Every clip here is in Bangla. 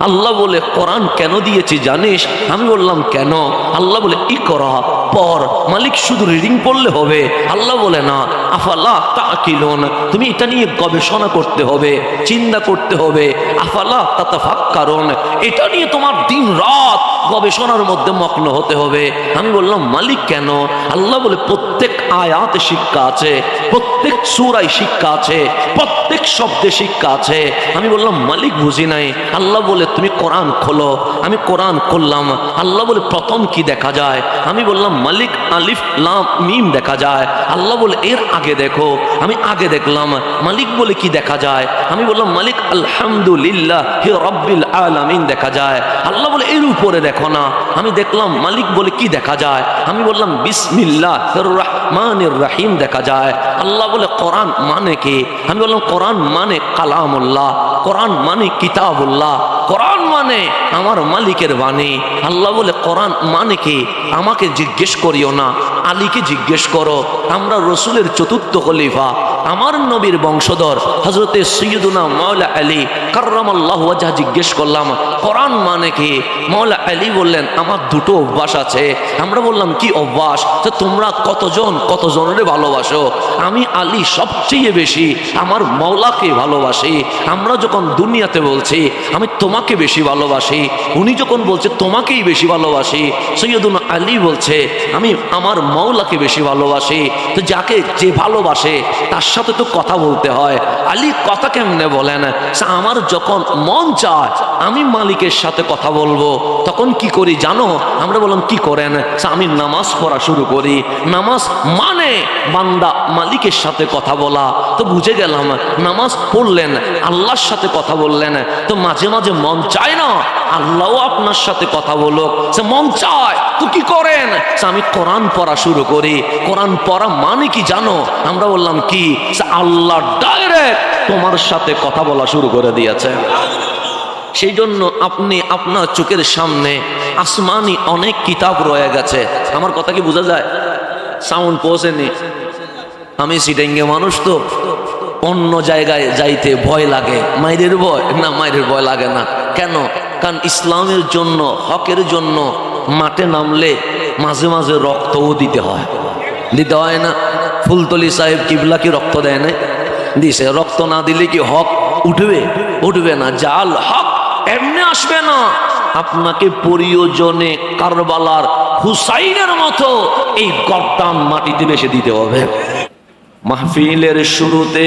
আল্লাহ বলে কোরআন কেন দিয়েছি জানিস? আমি বললাম কেন? আল্লাহ বলে ইকরা, পড়। মালিক শুধু রিডিং পড়লে হবে? আল্লাহ বলে না, আফালা তাকিলুন, তুমি এটা নিয়ে গবেষণা করতে হবে, চিন্তা করতে হবে। আফালা তাতাফাক্কারুন, এটা নিয়ে তোমার দিন রাত গবেষণার মধ্যে মগ্ন হতে হবে। আমি বললাম মালিক কেন? আল্লাহ বলে প্রত্যেক আয়াতে শিক্ষা আছে, প্রত্যেক সূরায় শিক্ষা আছে, প্রত্যেক শব্দে শিক্ষা আছে। আমি বললাম মালিক বুঝি নাই। আল্লাহ বলে তুমি কোরআন খোলো। আমি কোরআন করলাম। আল্লাহ বলে প্রথম কি দেখা যায়? আমি বললাম মালিক আলিফ লাম মিম দেখা যায়। আল্লাহ বলে এর আগে দেখো। আমি আগে দেখলাম। মালিক বলে কি দেখা যায়? আমি বললাম মালিক আলহামদুলিল্লাহ হি রাব্বিল আলামিন দেখা যায়। আল্লাহ বলে এর উপরে দেখো না। আমি দেখলাম। মালিক বলে কি দেখা যায়? আমি বললাম বিসমিল্লাহির রহমানির রহিম দেখা যায়। আল্লাহ বলে কোরআন মানে কি? আমি বললাম কোরআন মানে কালামুল্লাহ, কোরআন মানে কিতাবুল্লাহ, কোরআন মানে আমার মালিকের বাণী। আল্লাহ বলে কোরআন মানে কি? আমাকে জিজ্ঞেস করিও না, আলীকে জিজ্ঞেস করো। আমরা রসুলের চতুর্থ খলিফা, আমার নবীর বংশধর হযরতে সৈয়দুনা মাওলা আলী কাররামাল্লাহু ওয়াজহা জিজ্ঞেস করলাম কোরআন মানে কি? মাওলা আলী বললেন আমার দুটো অভ্যাস আছে। আমরা বললাম কি অভ্যাস? তো তোমরা কতজনের ভালোবাসো? আমি আলী সবচেয়ে বেশি আমার মাওলাকে ভালোবাসি। আমরা যখন দুনিয়াতে বলছি আমি তোমাকে বেশি ভালোবাসি, উনি যখন বলছে তোমাকেই বেশি ভালোবাসি, সৈয়দুনা আলী বলছে আমি আমার মাওলাকে বেশি ভালোবাসি। তো যাকে যে ভালোবাসে তার সাথে তো কথা বলতে হয়। আলী কথা কেমনে বলেন? আমার যখন মন চায় আমি মালিকের সাথে কথা বলবো, তখন কি করি জানো? আমরা বললাম কি করেন? আমি নামাজ পড়া শুরু করি। নামাজ মানে বান্দা মালিকের সাথে কথা বলা। তো বুঝে গেলাম নামাজ পড়লেন, আল্লাহর সাথে কথা বললেন। তো মাঝে মাঝে মন চায় না আল্লাহও আপনার সাথে কথা বলুক, সে মন চায় তো কি করেন? আমি কোরআন পড়া শুরু করি। কোরআন পড়া মানে কি জানো? আমরা বললাম কি? আল্লাহ ডাইরেক্ট তোমার সাথে কথা বলা শুরু করে দিয়েছে। সেই জন্য আপনি আপনার চোখের সামনে আসমানি অনেক কিতাব রয়ে গেছে। আমার কথা কি বোঝা যায়? সাউন্ড পৌঁছেনি। আমি সিটাঙ্গে মানুষ, তো অন্য জায়গায় যাইতে ভয় লাগে। মায়ের ভয় না, মায়ের ভয় লাগে না। কেন? কারণ ইসলামের জন্য, হকের জন্য মাঠে নামলে মাঝে মাঝে রক্তও দিতে হয়। দিতে হয় না? ফুলতলি সাহেব কিবলা কি রক্ত দেয় না? দিছে। রক্ত না দিলে কি হক উঠবে? উঠবে না। জাল হক এমনি আসবে না। আপনাকে প্রয়োজনে কারবালার হুসাইনের মতো এই গর্দান মাটিতে বেশি দিতে হবে। মাহফিলের শুরুতে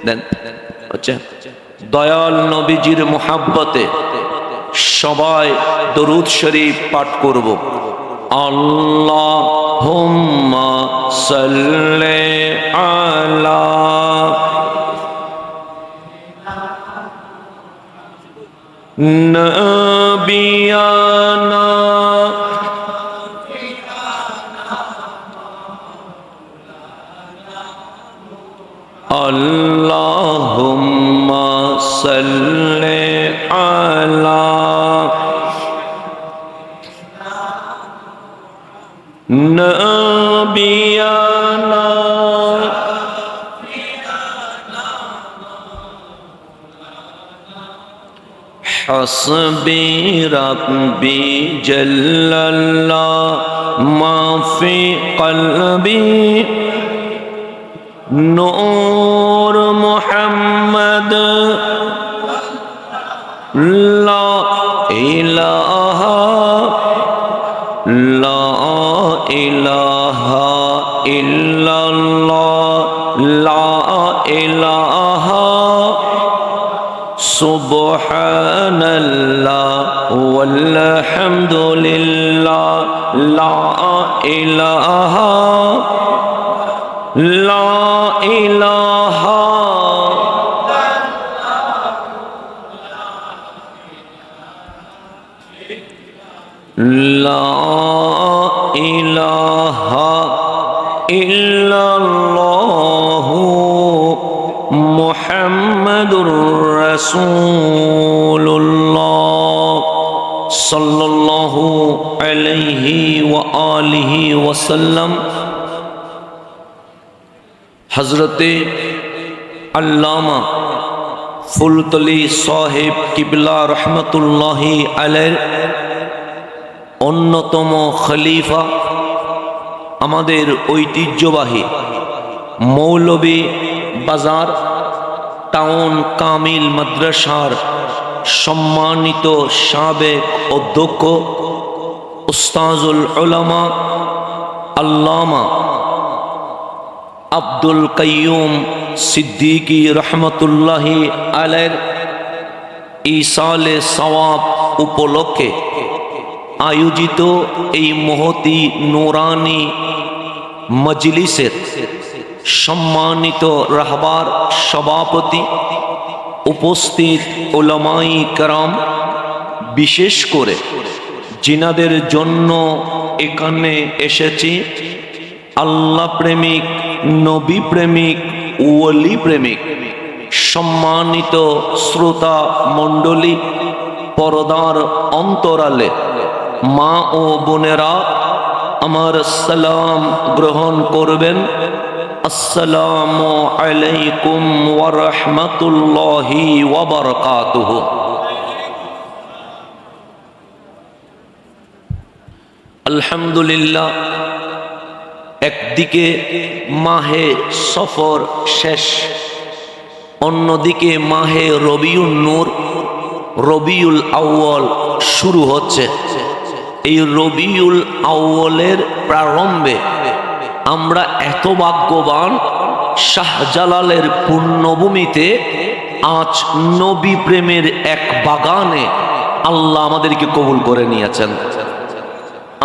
দেন আচ্ছা দয়াল নবীজির মুহাব্বতে সবাই দরুদ শরীফ পাঠ করব। আল্লাহুম্মা সাল্লি আলা নবিয়ানা আল্লাহুম্মা সাল্লি আলা নবিয়ানা হাসবি রাব্বি জাল্লাল্লাহ মা ফি কলবি নূর মুহাম্মদ লা ইলাহা ইল্লাল্লাহ লা ইলাহা সুবহানাল্লাহ ওয়ালহামদুলিল্লাহ লা ইলাহা লা ইলাহা লা ইলাহা ইল্লাল্লাহু মুহাম্মাদুর রাসূলুল্লাহ সাল্লাল্লাহু আলাইহি ওয়া আলিহি ওয়াসাল্লাম। হযরতে আল্লামা ফুলতলি সাহেব কিবলা রহমতুল্লাহি আলাইহির অন্যতম খলিফা, আমাদের ঐতিহ্যবাহী মৌলভী বাজার টাউন কামিল মাদ্রাসার সম্মানিত সাবেক অধ্যক্ষ উস্তাজুল উলামা আল্লামা আব্দুল কাইয়ুম সিদ্দিকী রহমতুল্লাহি আলাইহির ইসালে সওয়াব উপলক্ষে আয়োজিত এই মহতি নূরানি মজলিসের সম্মানিত রাহবার সভাপতি, উপস্থিত উলামাই کرام, বিশেষ করে জিনাদের জন্য এখানে এসেছি আল্লাহ প্রেমিক, নবী প্রেমিক, ওলি প্রেমিক সম্মানিত শ্রোতা মণ্ডলী, পর্দার অন্তরালে মা ও বোনেরা আমার সালাম গ্রহণ করবেন। আসসালামু আলাইকুম ওয়া রাহমাতুল্লাহি ওয়া বারাকাতুহু। আলহামদুলিল্লাহ, একদিকে মাহে সফর শেষ, অন্যদিকে মাহে রবিউল নূর, রবিউল আউয়াল শুরু হচ্ছে। এই রবিউল আউয়ালের প্রারম্ভে আমরা এত ভাগ্যবান, শাহজালালের পুণ্যভূমিতে আজ নবী প্রেমের এক বাগানে আল্লাহ আমাদেরকে কবুল করে নিয়েছেন।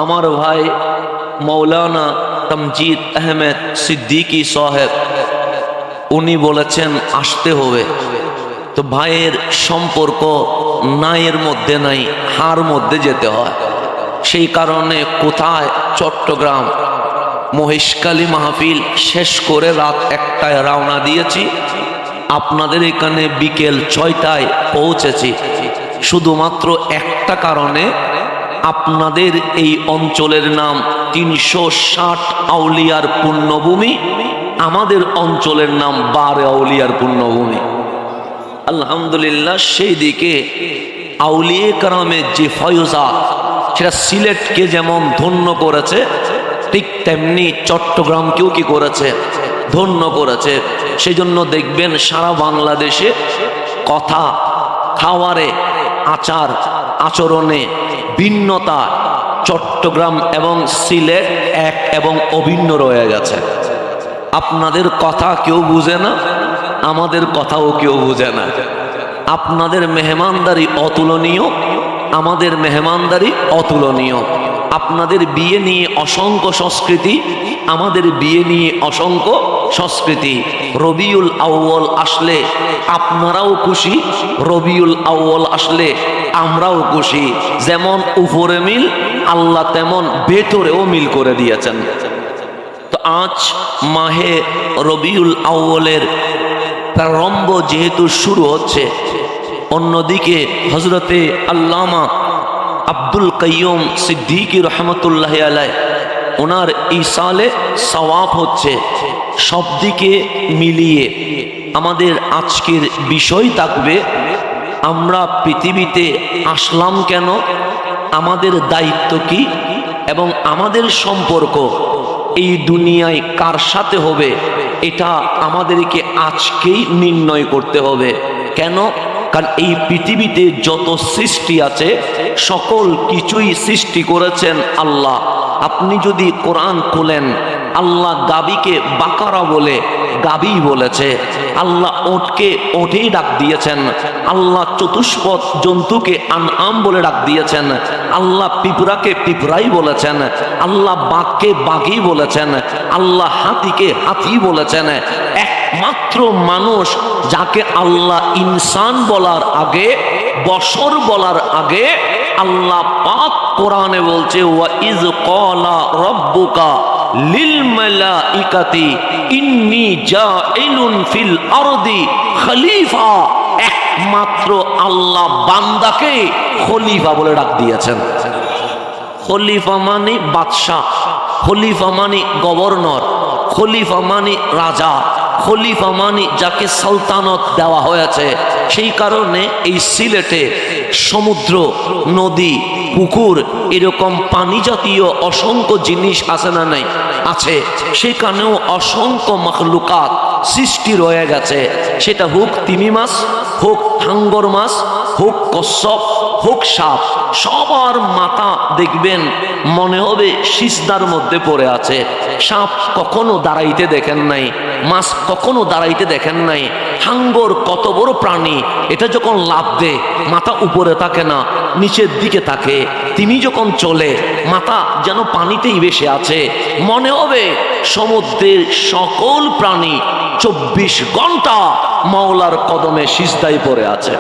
আমার ভাই মৌলানা তামজিদ আহমেদ সিদ্দিকী সাহেব উনি বলেছেন আসতে হবে। তো ভাইয়ের সম্পর্ক নাইয়ের মধ্যে নাই, হার মধ্যে যেতে হয়। সেই কারণে কোথায় চট্টগ্রাম মহেশখালী মাহফিল শেষ করে রাত 1টায় রওনা দিয়েছি, আপনাদের এখানে বিকেল 6টায় পৌঁছেছি। শুধুমাত্র একটা কারণে, আপনাদের এই অঞ্চলের নাম 360 আউলিয়ার পুণ্যভূমি, আমাদের অঞ্চলের নাম 12 আউলিয়ার পুণ্যভূমি। আলহামদুলিল্লাহ, সেই দিকে আউলিয়ে কারামের যে ফয়জাত, সেটা সিলেটকে যেমন ধন্য করেছে, ঠিক তেমনি চট্টগ্রামকেও কি করেছে, ধন্য করেছে। সেই জন্য দেখবেন সারা বাংলাদেশে কথা, খাওয়ারে, আচার আচরণে ভিন্নতা চট্টগ্রাম এবং সিলেট এক এবং অভিন্ন রয়ে গেছে। আপনাদের কথা কেউ বুঝে না, আমাদের কথাও কেউ বুঝে না। আপনাদের মেহমানদারি অতুলনীয়, আমাদের মেহমানদারি অতুলনীয়। আপনাদের বিয়ে নিয়ে অসংখ্য সংস্কৃতি, আমাদের বিয়ে নিয়ে অসংখ্য সংস্কৃতি। রবিউল আউয়াল আসলে আপনারাও খুশি, রবিউল আউয়াল আসলে আমরাও খুশি। যেমন উপরে মিল, আল্লাহ তেমন ভেতরেও মিল করে দিয়েছেন। তো আজ মাহে রবিউল আউয়ালের প্রারম্ভ যেহেতু শুরু হচ্ছে, অন্যদিকে হযরতে আল্লামা আব্দুল কাইয়ুম সিদ্দিকী রহমতুল্লাহ আলাইহি ওনার ইসালে সওয়াব হচ্ছে। সব দিকে মিলিয়ে আমাদের আজকের বিষয় থাকবে, আমরা পৃথিবীতে আসলাম কেন, আমাদের দায়িত্ব কি, এবং আমাদের সম্পর্ক এই দুনিয়ায় কার সাথে হবে, এটা আমাদেরকে আজকেই নির্ণয় করতে হবে। কেন? কারণ এই পৃথিবীতে যত সৃষ্টি আছে সকল কিছুই সৃষ্টি করেছেন আল্লাহ। আপনি যদি কোরআন খুলেন, আল্লাহ গাভীকে বাকারা বলে গাভী বলেছে, আল্লাহ ওটকে ওঠেই ডাক দিয়েছেন, আল্লাহ চতুষ্পদ জন্তুকে আনআম বলে ডাক দিয়েছেন, আল্লাহ পিঁপড়াকে পিঁপড়াই বলেছেন, আল্লাহ বাঘকে বাঘই বলেছেন, আল্লাহ হাতিকে হাতি বলেছেন। একমাত্র মানুষ যাকে আল্লাহ ইনসান বলার আগে, বশর বলার আগে আল্লাহ পাক কোরআনে বলছে, ওয়া ইজ ক্বালা রাব্বুকা লিল মালাইকাতি ইন্নী জাইলুন ফিল আরদি খলিফা। একমাত্র আল্লাহ বান্দাকে খলিফা বলে ডাক দিয়েছেন। খলিফা মানে বাদশাহ, খলিফা মানে গভর্নর, খলিফা মানে রাজা, খলিফা মানে যাকে সালতানত দেওয়া হয়েছে। সেই কারণে এই সিলেটে সমুদ্র, নদী, পুকুর এরকম পানি জাতীয় অসংখ্য জিনিস আছে না নাই? আছে। সেখানেও অসংখ্য মাখলুকাত সৃষ্টি রয়ে গেছে। সেটা হোক তিমি মাছ, হোক হাঙ্গর মাছ, হোক কচ্ছপ, হোক সাপ, সবার মাথা দেখবেন মনে হবে সিজদার মধ্যে পড়ে আছে। সাপ কখনো দাঁড়াইতে দেখেন নাই, মাছ কখনো দাঁড়াইতে দেখেন নাই। হাঙ্গর কত বড় প্রাণী, এটা যখন লাফ দেয় মাথা উপরে থাকে না, নিচের দিকে থাকে। তিনি যখন চলে মাথা যেন পানিতেই ভেসে আছে। মনে হবে সমুদ্রের সকল প্রাণী 24 ঘন্টা মাওলার কদমে সিজদায় পড়ে আছে।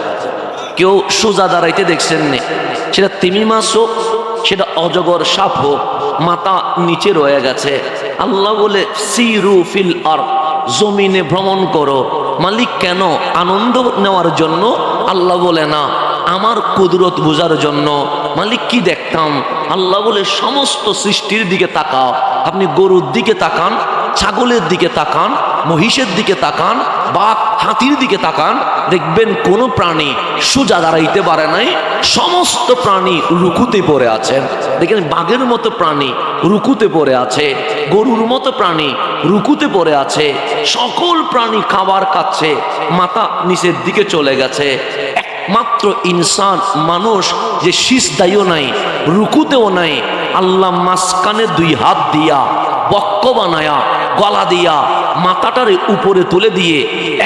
কেউ সোজা দাঁড়াইতে দেখছেন নে, সেটা তিমি মাছ হোক, সেটা অজগর সাপ হোক, মাথা নিচে রয়ে গেছে। আল্লাহ বলে সিরু ফিল আরদ, জমিনে ভ্রমণ করো। মালিক কেন? আনন্দ নেওয়ার জন্য? আল্লাহ বলে না, আমার কুদরত বোঝার জন্য। মালিক কি দেখতাম? আল্লাহ বলে সমস্ত সৃষ্টির দিকে তাকাও। আপনি গরুর দিকে তাকান, ছাগলের দিকে তাকান, মহিষের দিকে তাকান, বাঘ হাতির দিকে তাকান, দেখবেন কোনো প্রাণী সোজা দাঁড়াইতে পারে নাই। সমস্ত প্রাণী রুকুতে পড়ে আছেন। দেখেন বাঘের মতো প্রাণী রুকুতে পড়ে আছে, গরুর মতো প্রাণী রুকুতে পড়ে আছে। সকল প্রাণী খাবার খাচ্ছে, মাথা নিচের দিকে চলে গেছে। একমাত্র ইনসান মানুষ যে সিজদায়ও নাই, রুকুতেও নাই, আল্লাহ মাঝখানে 2 হাত দিয়া বক্ক বানায়া গলা দিয়া মাথাটারে উপরে তুলে দিয়ে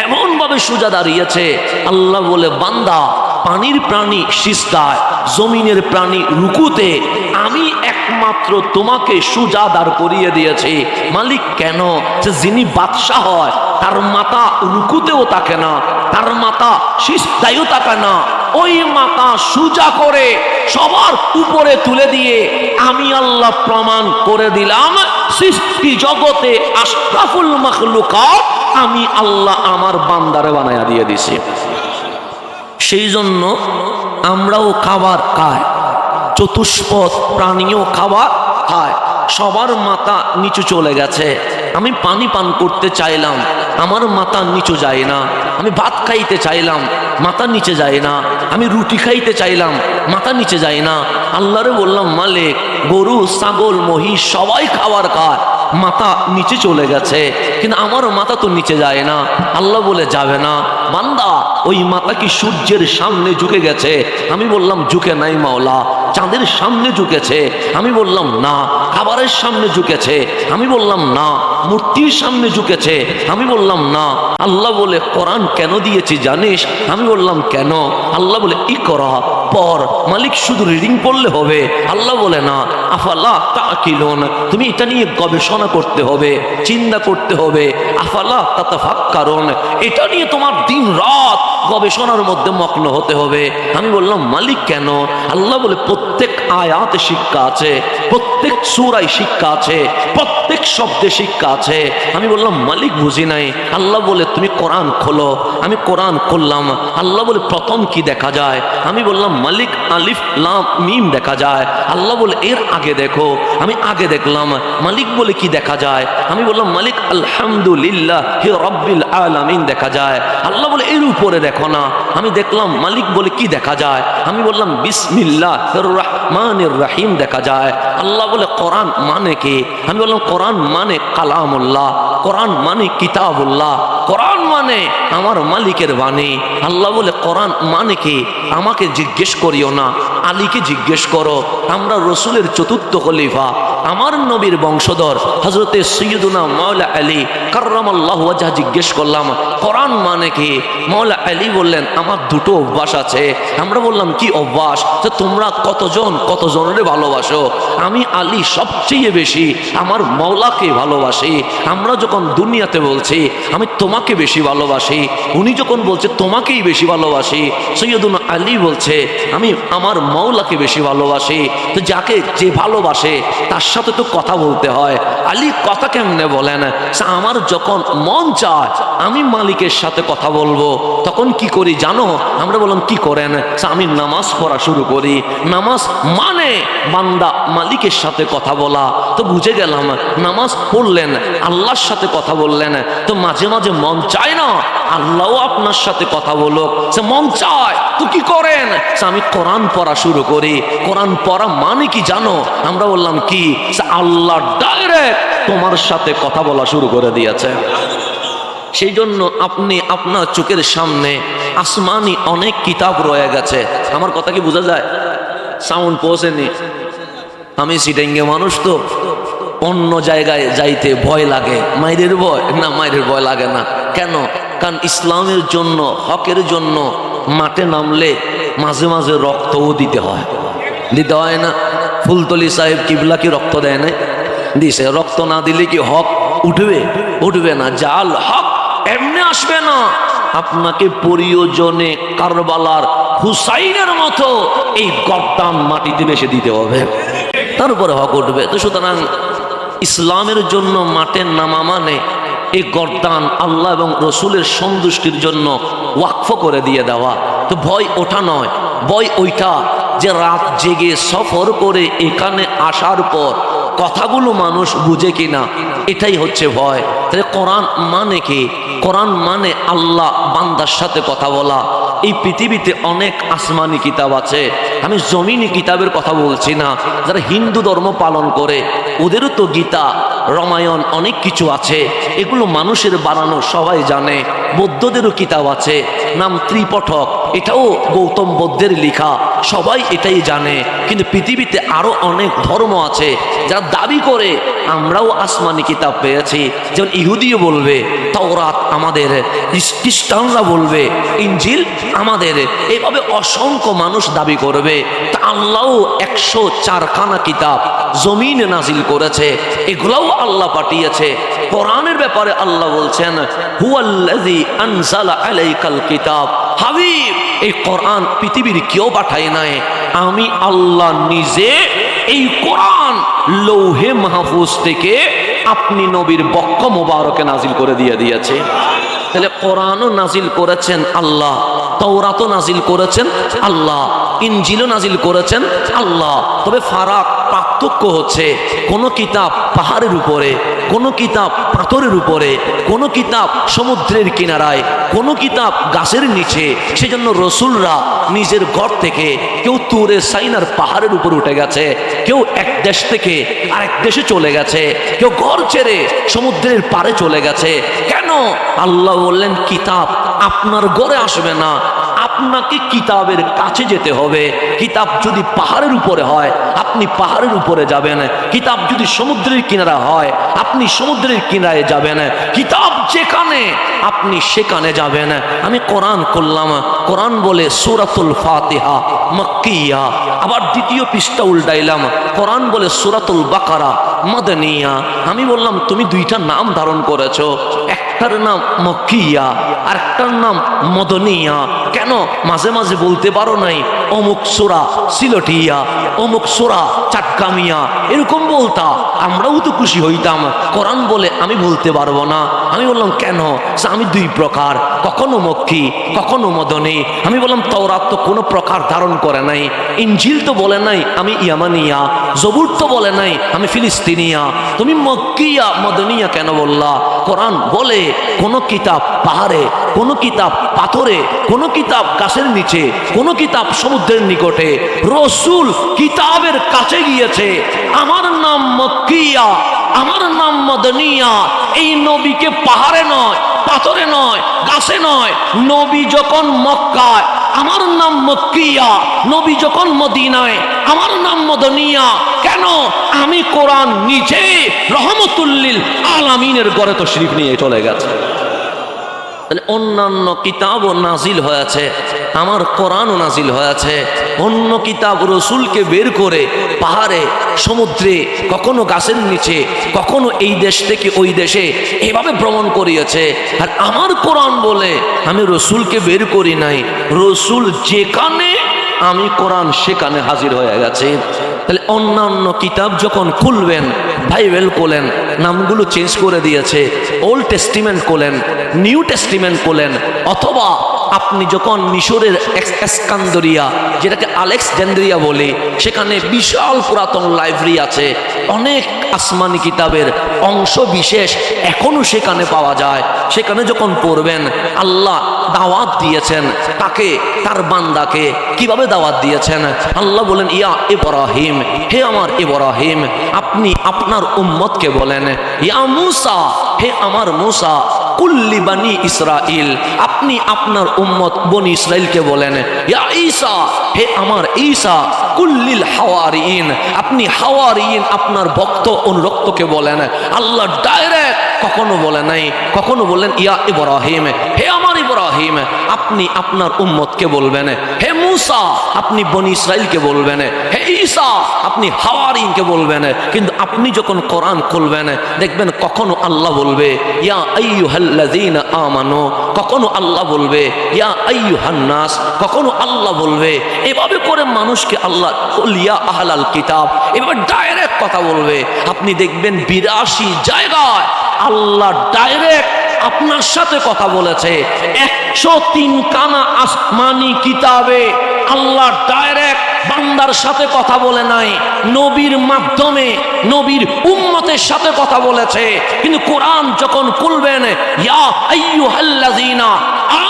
এমন ভাবে সোজা দাঁড়িয়েছে। আল্লাহ বলে বান্দা, পানির প্রাণী সিজদায়, জমিনের প্রাণী রুকুতে, আমি একমাত্র তোমাকে সোজা দাঁড় করিয়ে দিয়েছি। মালিক কেন? যে যিনি বাদশাহ হয় তার মাথা রুকুতেও থাকে না, তার মাথা সিজদায়ও থাকে না। ওই মাথা সোজা করে সবার উপরে তুলে দিয়ে আমি আল্লাহ প্রমাণ করে দিলাম, সৃষ্টি জগতে আশরাফুল মাখলুকাত আমি আল্লাহ আমার বান্দারে বানায়া দিয়ে দিছি। সেই জন্য আমরাও খাবার খাই, চতুষ্পদ প্রাণীও খাবার খায়। সবার মাথা নিচু চলে গেছে। আমি পানি পান করতে চাইলাম, আমার মাথা নিচু যায় না। আমি ভাত খাইতে চাইলাম, মাথা নিচে যায় না। আমি রুটি খাইতে চাইলাম, মাথা নিচে যায় না। আল্লাহরে বললাম, মালিক গরু ছাগল মহিষ সবাই খাবার খায়, মাথা নিচে চলে গেছে, কিন্তু আমার মাথা তো নিচে যায় না। আল্লাহ বলে যাবে না। বান্দা, ওই মাথা কি সূর্যের সামনে ঝুঁকে গেছে? আমি বললাম ঝুঁকে নাই মাওলা। চাঁদের সামনে ঝুঁকেছে? আমি বললাম না। খাবারের সামনে ঝুঁকেছে? আমি বললাম না। মূর্তির সামনে ঝুঁকেছে? আমি বললাম না। আল্লাহ বলে কোরআন কেন দিয়েছি জানিস? আমি বললাম কেন? আল্লাহ বলে ইকরা, পড়। মালিক শুধু রিডিং পড়লে হবে? আল্লাহ বলে না। আফালা তাকিলুন, তুমি এটা নিয়ে গবেষণা করতে হবে, চিন্তা করতে হবে। আফালা তাতাফাক্কারুন, এটা নিয়ে তোমার দিন রাত গবেষণার মধ্যে মগ্ন হতে হবে। আমি বললাম মালিক কেন? আল্লাহ বলে প্রত্যেক আয়াতে শিক্ষা আছে, প্রত্যেক সূরায় শিক্ষা আছে, প্রত্যেক শব্দে শিক্ষা আছে। আমি বললাম মালিক বুঝি নাই। আল্লাহ বলে তুমি কোরআন খোলো। আমি কোরআন খুললাম। আল্লাহ বলে প্রথম কি দেখা যায়? আমি বললাম মালিক আলিফ লাম মিম দেখা যায়। আল্লাহ বলে এর আগে দেখো। আমি আগে দেখলাম। মালিক বলে কি দেখা যায়? আমি বললাম মালিক আলহামদুলিল্লাহি রাব্বিল আলামিন দেখা যায়। আল্লাহ বলে এর উপরে দেখো না। আমি দেখলাম। মালিক বলে কি দেখা যায়? আমি বললাম বিসমিল্লাহির রহমানির রহিম দেখা যায়। আল্লাহ বলে কোরআন মানে কি? আমি বললাম কোরআন মানে কালামুল্লাহ, কোরআন মানে কিতাবুল্লাহ, কোরআন মানে আমার মালিকের বাণী। আল্লাহ বলে কোরআন মানে কি? আমাকে জিজ্ঞেস করিও না, আলীকে জিজ্ঞেস করো। আমরা রসুলের চতুর্থ খলিফা, আমার নবীর বংশধর হযরতে সৈয়দুনা মাওলা আলী কাররামাল্লাহু ওয়াজহা জিজ্ঞেস করলাম কোরআন মানে কি? মাওলা আলী বললেন আমার দুটো অভ্যাস আছে। আমরা বললাম কি অভ্যাস? যে তোমরা কতজনের ভালোবাসো? আমি আলী সবচেয়ে বেশি আমার মাওলাকে ভালোবাসি। আমরা যখন দুনিয়াতে বলছি আমি তোমাকে বেশি ভালোবাসি, উনি যখন বলছে তোমাকেই বেশি ভালোবাসি, সৈয়দুনা আলী বলছে আমি আমার মাওলাকে বেশি ভালোবাসি। তো যাকে যে ভালোবাসে তার সাথে তো কথা বলতে হয়। আলী কথা কেমনে বলেন? আমার যখন মন চায় আমি মালিকের সাথে কথা বলবো, তখন কি করি জানো? আমরা বললাম কি করেন? আমি নামাজ পড়া শুরু করি। নামাজ মানে বান্দা মালিকের সাথে কথা বলা, তো বুঝে গেলাম নামাজ পড়লেন আল্লাহর সাথে কথা বললেন, তো মাঝে মাঝে মন চায় না আল্লাহও আপনার সাথে কথা বলো, সে মন চায় তো কি করেন, আমি কোরআন পড়া শুরু করি। কোরআন পড়া মানে কি জানো? আমরা বললাম কি, আল্লাহ ডাইরেক্ট তোমার সাথে কথা বলা শুরু করে দিয়েছে। সেই জন্য আপনি আপনার চোখের সামনে আসমানি অনেক কিতাব রয়ে গেছে। আমার কথা কি বোঝা যায়? সাউন্ড পৌঁছেনি। আমি সিটেঙ্গে মানুষ, তো অন্য জায়গায় যাইতে ভয় লাগে। মায়ের ভয় না, মায়ের ভয় লাগে না। কেন? কারণ ইসলামের জন্য, হকের জন্য মাঠে নামলে মাঝে মাঝে রক্তও দিতে হয়। দিতে হয় না? ফুলতলি সাহেব কিবলা কি রক্ত দেয় না? দিছে। রক্ত না দিলে কি হক উঠবে? উঠবে না। জাল হক এমনি আসবে না, আপনাকে প্রয়োজনে কারবালার হুসাইনের মতো এই গর্দান মাটিতে বেশি দিতে হবে, তারপরে হক উঠবে। তো সুতরাং ইসলামের জন্য মাঠে নামা মানে এই গর্দান আল্লাহ এবং রসুলের সন্তুষ্টির জন্য ওয়াকফ করে দিয়ে দেওয়া। তো ভয় ওঠা নয়, ভয় ওইটা যে রাত জেগে সফর করে এখানে আসার পর কথাগুলো মানুষ বুঝে কিনা, এটাই হচ্ছে ভয়। তাহলে কোরআন মানে কি? কোরআন মানে আল্লাহ বান্দার সাথে কথা বলা। এই পৃথিবীতে অনেক আসমানি কিতাব আছে, আমি জমিনি কিতাবের কথা বলছি না। যারা হিন্দু ধর্ম পালন করে ওদেরও তো গীতা, রামায়ণ অনেক কিছু আছে, এগুলো মানুষের বানানো, সবাই জানে। বৌদ্ধদেরও কিতাব আছে, নাম ত্রিপঠক, এটাও গৌতম বুদ্ধের লেখা, সবাই এটাই জানে। কিন্তু পৃথিবীতে আরো অনেক ধর্ম আছে যারা দাবি করে আমরাও আসমানি কিতাব পেয়েছি। যেমন ইহুদিও বলবে তাওরাত আমাদের, খ্রিস্টানরা বলবে ইনজিল আমাদের, এইভাবে অসংখ্য মানুষ দাবি করবে। তা আল্লাহ 104খানা কিতাব জমিনে নাজিল করেছে, এগুলাও আল্লাহ পাঠিয়েছে। কোরআনের ব্যাপারে আল্লাহ বলছেন হুয়াল্লাযী আনজালা আলাইকাল কিতাব, হাবিব এই কোরআন পৃথিবীর কেউ পাঠায় নাই, আমি আল্লাহ নিজে এই কোরআন লৌহে মাহফুজ থেকে আপনি নবীর বক্ষ মোবারকে নাজিল করে দিয়েছে। তাহলে কোরআনও নাজিল করেছেন আল্লাহ, তাওরাতও নাজিল করেছেন আল্লাহ, ইনজিলও নাজিল করেছেন আল্লাহ। তবে পার্থক্য হচ্ছে কোন কিতাব পাহাড়ের উপরে, কোন কিতাব পাথরের উপরে, কোন কিতাব সমুদ্রের কিনারায়, কোন কিতাব গাছের নিচে। সেজন্য রসুলরা নিজের ঘর থেকে কেউ তুরে সাইনার পাহাড়ের উপর উঠে গেছে, কেউ এক দেশ থেকে আরেক দেশে চলে গেছে, কেউ ঘর ছেড়ে সমুদ্রের পারে চলে গেছে। কেন? আল্লাহ বললেন কিতাব আপনার ঘরে আসবে না, আপনাকে কিতাবের কাছে যেতে হবে। কিতাব যদি পাহাড়ের উপরে হয় আপনি পাহাড়ের উপরে যাবেন, কিতাব যদি সমুদ্রের কিনারা হয় আপনি সমুদ্রের কিনারায় যাবেন, কিতাব যেখানে আপনি সেখানে যাবেন। আমি কোরআন করলাম, কোরআন বলে সূরাতুল ফাতিহা মক্কিয়া, আবার দ্বিতীয় পৃষ্ঠা উল্টাইলাম, কোরআন বলে সূরাতুল বাকারা মাদানিয়া। আমি বললাম তুমি দুইটা নাম ধারণ করেছো, একটার নাম মক্কিয়া আর একটার নাম মদনিয়া। কেন? মাঝে মাঝে বলতে পারো নাই অমুক সূরা সিলটিয়া, অমুক সূরা চাটকামিয়া, এরকম বলতা, আমরাও তো খুশি হইতাম। কোরআন বলে আমি বলতে পারবো না। আমি বললাম কেন? আমি দুই প্রকার, কখনো মক্কি কখনো মদনী। আমি বললাম তাওরাত তো কোনো প্রকার ধারণ করে নাই, ইনজিল তো বলে নাই আমি ইয়ামানিয়া, জবুর তো বলে নাই আমি ফিলিস্তিনিয়া, তুমি মক্কিয়া মদনিয়া কেন বললা? কোরআন বলে কোন কিতাব পাহাড়ে, কোন কিতাব পাথরে, কোন কিতাব গাছের নিচে, কোন কিতাব সমুদ্রের নিকটে। রসুল কিতাবের কাছে গিয়েছে, আমার নাম মক্কিয়া, আমার নাম মদনিয়া। এই নবীকে পাহাড়ে নয়, পাথরে নয়, গাছে নয়, নবী যখন মক্কায় আমার নাম মক্কিয়া, নবী যখন মদিনায় আমার নাম মদনিয়া। কেন? আমি কোরআন নিজে রহমতুল্লিল আলামিনের ঘরে তো শরীফ নিয়ে চলে গেছে। তাহলে অন্যান্য কিতাবও নাজিল হয়েছে, আমার কোরআনও নাজিল হয়েছে। অন্য কিতাব রসুলকে বের করে পাহাড়ে সমুদ্রে, কখনো গাছের নিচে, কখনো এই দেশ থেকে ওই দেশে এভাবে ভ্রমণ করিয়েছে। আর আমার কোরআন বলে আমি রসুলকে বের করি নাই, রসুল যেখানে আমি কোরআন সেখানে হাজির হয়ে গেছে। তাহলে অন্যান্য কিতাব যখন খুলবেন, বাইবেল খোলেন, নামগুলো চেঞ্জ করে দিয়েছে, ওল্ড টেস্টিমেন্ট খোলেন, নিউ টেস্টিমেন্ট খোলেন, অথবা আপনি যখন মিশরের এসকান্দরিয়া, যেটাকে আলেকজান্দ্রিয়া বলে, সেখানে বিশাল পুরাতন লাইব্রেরি আছে, অনেক আসমানি কিতাবের অংশ বিশেষ এখনো সেখানে পাওয়া যায়। সেখানে যখন পড়বেন, আল্লাহ দাওয়াত দিয়েছেন তাকে, তার বান্দাকে কিভাবে দাওয়াত দিয়েছেন? আল্লাহ বলেন, ইয়া ইব্রাহিম, হে আমার ইব্রাহিম, আপনি আপনার উম্মতকে বলেন, ইয়া মূসা, হে আমার মূসা, কুল্লি বানি ইসরাইল, আপনি আপনার উম্মত বনি ইসরাইলকে বলেন, ইয়া ঈসা, হে আমার ঈসা, কুল্লিল হাওয়ারিন, আপনি হাওয়ারিন আপনার ভক্ত অনুরক্তকে বলেন। আল্লাহ ডাইরেক্ট কখনো বলে নাই, কখনো বলেন ইয়া ইব্রাহিম, হে আমার ইব্রাহিম, আপনি আপনার উম্মতকে বলবেন, হে মূসা, আপনি বনি ইসরাইলকে বলবেন, হে ঈসা, আপনি হাওয়ারিনকে বলবেন। কিন্তু আপনি যখন কোরআন খুলবেন, দেখবেন কখনো আল্লাহ বলবে ইয়া আইয়ুহাল্লাযীনা আমানু, কখনো আল্লাহ বলবে ইয়া আইয়ুহান নাস, কখনো আল্লাহ বলবে। এভাবে করে মানুষকে আল্লাহ ইয়া আহলাল কিতাব, এভাবে ডাইরেক্ট কথা বলবে। আপনি দেখবেন 82 জায়গায় আল্লাহ ডাইরেক্ট আপনার সাথে কথা বলেছে। 103 কানা আসমানি কিতাবে আল্লাহ ডাইরেক্ট বান্দার সাথে কথা বলে নাই, নবীর মাধ্যমে নবীর উম্মতের সাথে কথা বলেছে। কিন্তু কোরআন যখন খুলবেন, ইয়া আইয়ুহাল্লাযীনা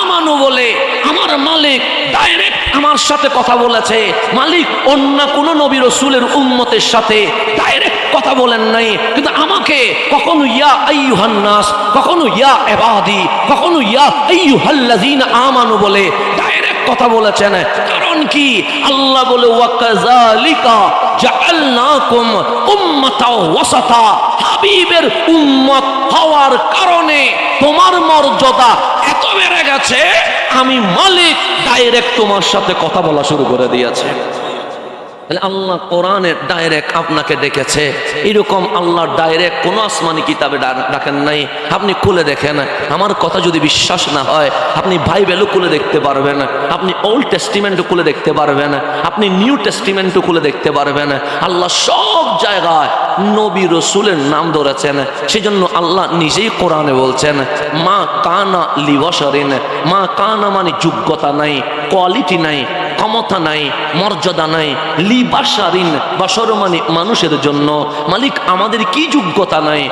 আমানু বলে আমার মালিক ডাইরেক্ট আমার সাথে কথা বলেছে। মালিক অন্য কোন নবী রাসূলের উম্মতের সাথে ডাইরেক্ট কথা বলেন নাই, কিন্তু আমাকে কখনো ইয়া আইয়ুহান নাস, কখনো ইয়া ইবাদি, কখনো ইয়া আইয়ুহাল্লাযীনা আমানু বলে ডাইরেক্ট কথা বলেছেন। কারণ কি? আল্লাহ বলে ওয়াকাযালিকা জাআলনাকুম উম্মাতাও ওয়াসাতা, হাবিবের উম্মত হওয়ার কারণে তোমার মর্যাদা এত বেড়ে গেছে, আমি মালিক ডাইরেক্ট তোমার সাথে কথা বলা শুরু করে দিয়েছে। আল্লাহ কোরআনে ডাইরেক্ট আপনাকে ডেকেছে। এরকম আল্লাহ ডাইরেক্ট কোনো আসমানি কিতাবে ডাকেন নাই। আপনি খুলে দেখেন, আমার কথা যদি বিশ্বাস না হয় আপনি বাইবেলও খুলে দেখতে পারবেন, আপনি ওল্ড টেস্টিমেন্টও খুলে দেখতে পারবেন, আপনি নিউ টেস্টিমেন্টও খুলে দেখতে পারবেন। আল্লাহ সব জায়গায় নবী রসুলের নাম ধরেছেন। সেজন্য আল্লাহ নিজেই কোরআনে বলছেন, মা কানা লিবাশারিন, মা কানা মানে যোগ্যতা নাই, কোয়ালিটি নাই, ক্ষমতা নাই, মর্যাদা নাই, লিবাশারিন, বাশার মানে মানুষের জন্য। মালিক আমাদের কি যোগ্যতা নাই?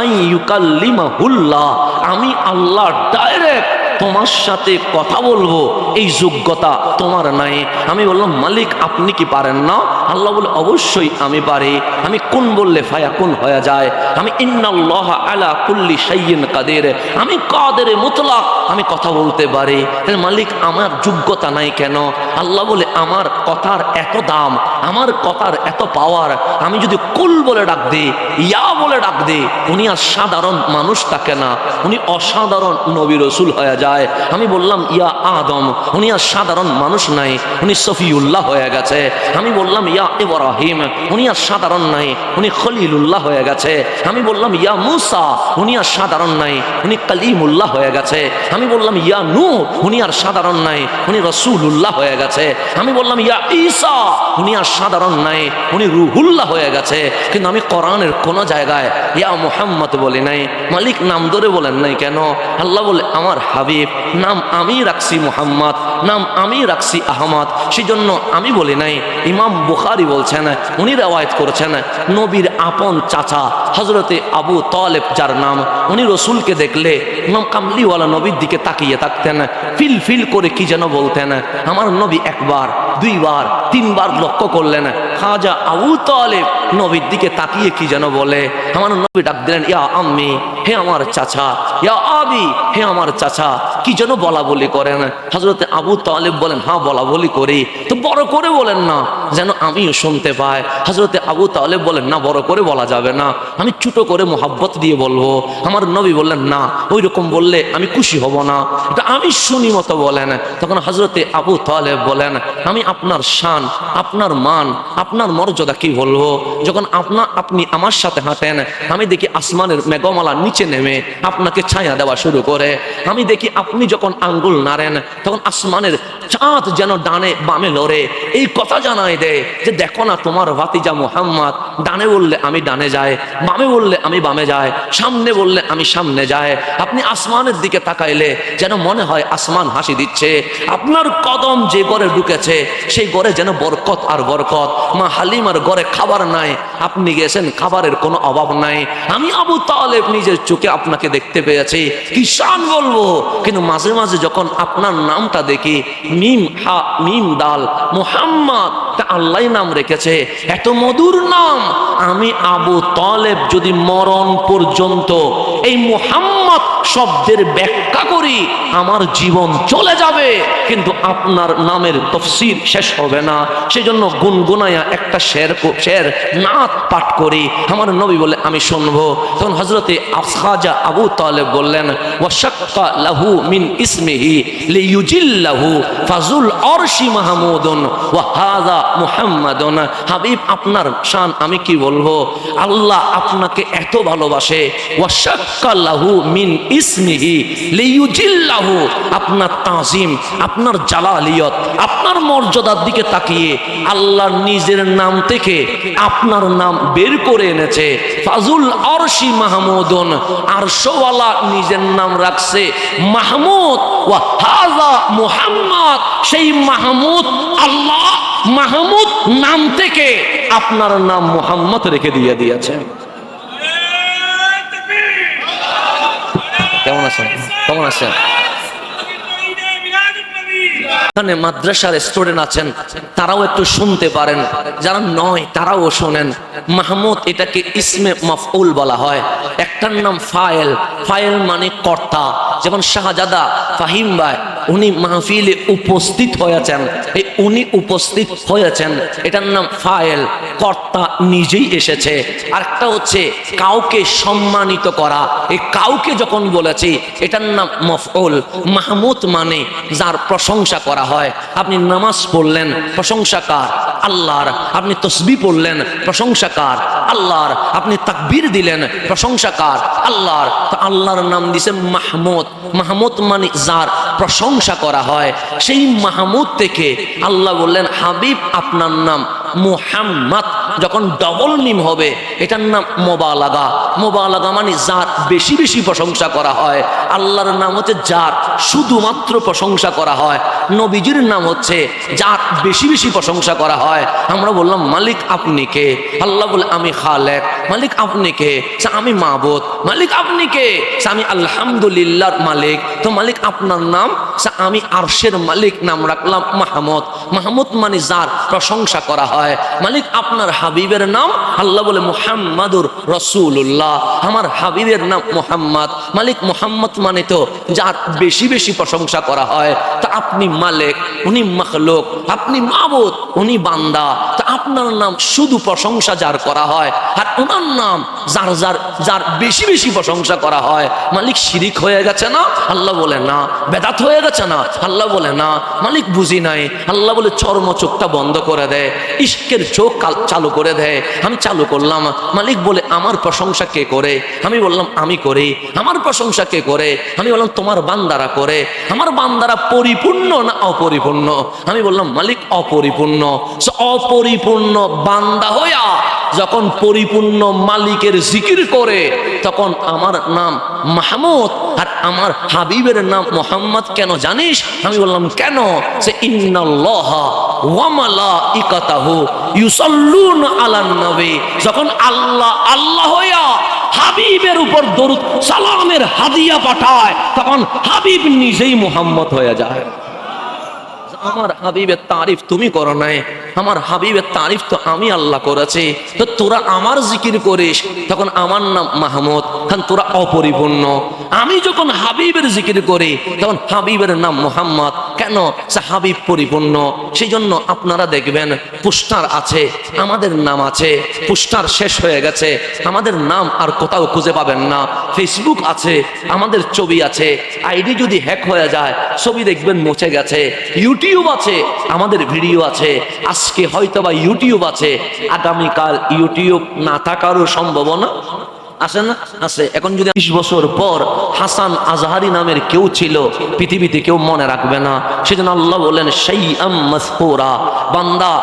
আইয়ুকাল্লিমাহুল্লাহ, আমি আল্লাহ ডাইরেক্ট তোমার সাথে কথা বলবো, এই যোগ্যতা তোমার নাই। আমি বললাম, মালিক আপনি কি পারেন না? আল্লাহ বলে, অবশ্যই আমি পারি। আমি কোন বললে ফায়াকুন হয়ে যায়। আমি ইন্নাল্লাহা আলা কুল্লি শাইইন কাদির, আমি কাদের মুতলাক, আমি কথা বলতে পারি। মালিক আমার যোগ্যতা নাই কেন? আল্লাহ বলে, আমার কথার এত দাম, আমার কথার এত পাওয়ার, আমি যদি কুল বলে ডাক দিই, ইয়া বলে ডাক দিই, উনি আর সাধারণ মানুষ থাকে না, উনি অসাধারণ নবী রসুল হয়ে যায়। আমি বললাম ইয়া আদম, উনি আর সাধারণ মানুষ নাই, উনি সফিউল্লাহ হয়ে গেছে। আমি বললাম ইয়া ইব্রাহিম, উনি আর সাধারণ নাই, উনি খলিলুল্লাহ হয়ে গেছে। আমি বললাম ইয়া মূসা, উনি আর সাধারণ নাই, উনি কালিমুল্লাহ হয়ে গেছে। আমি বললাম ইয়া নূহ, উনি আর সাধারণ নাই, উনি রাসূলুল্লাহ হয়ে গেছে। আমি বললাম ইয়া ঈসা, উনি আর সাধারণ নাই, উনি রুহুল্লাহ হয়ে গেছে। কিন্তু আমি কোরআনের কোন জায়গায় ইয়া মুহাম্মদ বলি নাই। মালিক নাম ধরে বলেন নাই কেন? আল্লাহ বলে, আমার হাবিব নাম আমি রাখছি মুহাম্মদ, নাম আমি রাখছি আহমদ, সেজন্য আমি বলি নাই। ইমাম বুখারী বলছেন, উনি রিওয়ায়াত করেছেন, নবীর আপন চাচা হযরতে আবু তালেব যার নাম, উনি রসুলকে দেখলে ইমাম কামলিওয়ালা নবীর দিকে তাকিয়ে থাকতেন, ফিল ফিল করে কি যেন বলতেন। আমার নবী একবার, দুইবার, তিনবার লক্ষ্য করলেন, খাজা আবু তালেব নবীর দিকে তাকিয়ে কি যেন বলে। আমার নবী ডাক দিলেন, ইয়া আম্মি, হে আমার চাচা, ইয়া আবি, হে আমার চাচা, কি যেন বলা বলি করেন। হযরতে আবু তালেব বলেন, হ্যাঁ বলা বলি করি। তো বড় করে বলেন না, যেন আমিও শুনতে পাই। হযরতে আবু তালেব বলেন, না বড় করে বলা যাবে না, আমি ছোট করে মোহাব্বত দিয়ে বলবো। আমার নবী বললেন, না ওই রকম বললে আমি খুশি হব না, এটা আমি শুনি মতো বলেন। তখন হযরতে আবু তালেব বলেন, আমি আপনার শান, আপনার মান, আপনার মর্যাদা কি বলবো? যখন আপনি আমার সাথে হাঁটেন, আমি দেখি আসমানের মেঘমালা নিচে নেমে আপনাকে ছায়া দেওয়া শুরু করে। আমি দেখি আপনি যখন আঙ্গুল নাড়েন, তখন আসমানের চাঁদ যেন ডানে বামে লড়ে, এই কথা জানাই দেয় যে দেখো না তোমার ভাতিজা মুহাম্মদ ডানে বললে আমি ডানে যাই, বামে বললে আমি বামে যাই, সামনে বললে আমি সামনে যাই। আপনি আসমানের দিকে তাকাইলে যেন মনে হয় আসমান হাসি দিচ্ছে। আপনার কদম যে ঘরে ঢুকেছে সেই ঘরে যেন বরকত আর বরকত। মা হালিমার ঘরে খাবার নাই, আপনি গেছেন খাবারের কোনো অভাব নাই। আমি আবু তালেব নিজের চোখে আপনাকে দেখতে পেয়েছি, কি শান বলবো। কিন্তু মাঝে মাঝে যখন আপনার নামটা দেখি, মিম হা মিম দাল মুহাম্মদ, তা আল্লাহ নাম রেখেছে, এত মধুর নাম। আমি আবু তালেব যদি মরণ পর্যন্ত এই মুহাম্মদ শব্দের ব্যাখ্যা করি, আমার জীবন চলে যাবে, কিন্তু আপনার নামের তফসির শেষ হবে না। সেজন্য গুনগুনায়া একটা শের নাত পাঠ করি। আমার নবী বলে আমি শুনবো। তখন হযরতে খাজা আবু তালেব বললেন, ওয়াশাক্কা লাহু মিন ইসমিহি লিইউজিল্লাহু ফাজুল আরশি মাহমুদুন ওয়া হাযা মুহাম্মাদুন। হাবিব আপনার শান আমি কি বলবো, আল্লাহ আপনাকে এত ভালোবাসে। ওয়াশাক্কা লাহু মিন ইসমিহি লিইউজিল্লাহু, আপনার তাজিম, আপনার জালালিয়ত, আপনার মর্যাদার দিকে তাকিয়ে আল্লাহ নিজের নাম থেকে আপনার নাম বের করে এনেছে। ফাজুল আরশি মাহমুদুন, আরশওয়ালা নিজের নাম রাখছে মাহমুদ। ওয়া হাযা মুহাম্মদ, সেই মাহমুদ আল্লাহ মাহমুদ নাম থেকে আপনার নাম মুহাম্মদ রেখে দিয়েছে। কেমন আছেন? কেমন আছেন? এখানে মাদ্রাসার স্টুডেন্ট আছেন, তারাও একটু শুনতে পারেন, যারা নয় তারাও শোনেন। মাহমুদ এটাকে ইসমে মাফউল বলা হয়। একটার নাম ফায়েল, ফায়েল মানে কর্তা। যেমন শাহজাদা ফাহিম ভাই, উনি মাহফিলে উপস্থিত হয়েছেন, এই উনি উপস্থিত হয়েছেন, এটার নাম ফায়েল, কর্তা নিজেই এসেছে। আরেকটা হচ্ছে কাউকে সম্মানিত করা, এই কাউকে যখন বলেছি এটার নাম মাফউল। মাহমুদ মানে যার প্রশংসা করা হয়। আপনি নামাজ পড়লেন, প্রশংসাকার আল্লাহর। আপনি তসবিহ পড়লেন, প্রশংসাকার আল্লাহর। আপনি তাকবীর দিলেন, প্রশংসাকার আল্লাহর। তো আল্লাহর নাম দিছে মাহমুদ। মাহমুদ মানে যার প্রশংসা করা হয়। সেই মাহমুদ থেকে আল্লাহ বললেন, হাবিব আপনার নাম মুহাম্মদ। যখন ডবল মিম হবে এটার নাম মোবালাগা। মোবালাগা মানে যার বেশি বেশি প্রশংসা করা হয়। আল্লাহর নাম হচ্ছে যার শুধুমাত্র প্রশংসা করা হয়। নবীজির নাম হচ্ছে যার বেশি বেশি প্রশংসা করা হয়। আমরা বললাম মালিক আপনি কে? আল্লাহ বলে আমি খালেক। মালিক আপনি কে? আমি মাবুদ। মালিক আপনি কে? আমি আলহামদুলিল্লাহর মালিক। তো মালিক আপনার নাম? আমি আরশের মালিক নাম রাখলাম মাহমুদ। মাহমুদ মানে যার প্রশংসা করা হয়। মালিক আপনার হাবিবের নাম? আল্লাহ বলে মুহাম্মাদুর রাসূলুল্লাহ, আমার হাবিবের নাম মুহাম্মদ। মালিক মুহাম্মদ মানে তো যার বেশি বেশি প্রশংসা করা হয়। তা আপনি মালিক, উনি মাখলুক। আপনি মাবুদ, উনি বান্দা। তা আপনার নাম শুধু প্রশংসা যার করা হয়, আর ওনার নাম যার যার যার বেশি বেশি প্রশংসা করা হয়। মালিক শিরিক হয়ে গেছে না? আল্লাহ বলে না। বেদাত হয়ে গেছে না? আল্লাহ বলে না। মালিক বুঝি নাই? আল্লাহ বলে চর্ম চোখটা বন্ধ করে দেয়, ইশকের চোখ চালু করে দেয়। আমি চালু করলাম। মালিক বলে আমার প্রশংসা কে করে? আমি বললাম আমি করি। আমার প্রশংসা কে করে? আমি বললাম তোমার বান্দারা করে। আমার বান্দারা পরিপূর্ণ না অপরিপূর্ণ? আমি বললাম মালিক অপরিপূর্ণ। অপরিপূর্ণ বান্দা হইয়া যখন পরিপূর্ণ মালিকের জিকির করে, তখন আমার নাম মাহমুদ আর আমার হাবিবের নাম মুহাম্মদ। কেন জানিস? আমি বললাম কেন? সে ইন্নাল্লাহা ওয়া মালাইকাতাহু ইউসাল্লুনা আলান নবী। যখন আল্লাহ আল্লাহ হইয়া হাবিবের উপর দরুদ সালামের হাদিয়া পাঠায়, তখন হাবিব নিজেই মুহাম্মদ হয়ে যায়। আমার হাবিবের তারিফ তুমি করো নাই, আমার হাবিবের তারিফ তো আমি আল্লাহ করেছি। তো তোরা আমার জিকির করিস, তখন আমার নাম মাহমুদ, কারণ তোরা অপরিপূর্ণ। আমি যখন হাবিবের জিকির করি, তখন হাবিবের নাম মুহাম্মদ। কেন? সে হাবিব পরিপূর্ণ। সেই জন্য আপনারা দেখবেন পোস্টার আছে, আমাদের নাম আছে। পোস্টার শেষ হয়ে গেছে, আমাদের নাম আর কোথাও খুঁজে পাবেন না। ফেসবুক আছে, আমাদের ছবি আছে। আইডি যদি হ্যাক হয়ে যায়, ছবি দেখবেন মুছে গেছে। ইউটিউব আছে, আমাদের ভিডিও আছে। আজকে হয়তো বা ইউটিউব আছে, আগামীকাল ইউটিউব না থাকারও সম্ভাবনা আছে না? আছে। এখন যদি 20 বছর পর হাসান আজহারি নামের কেউ ছিল, পৃথিবীতে কেউ মনে রাখবে না। সেজন্য আল্লাহ বলেন শাইআম মাযকুরা, বান্দা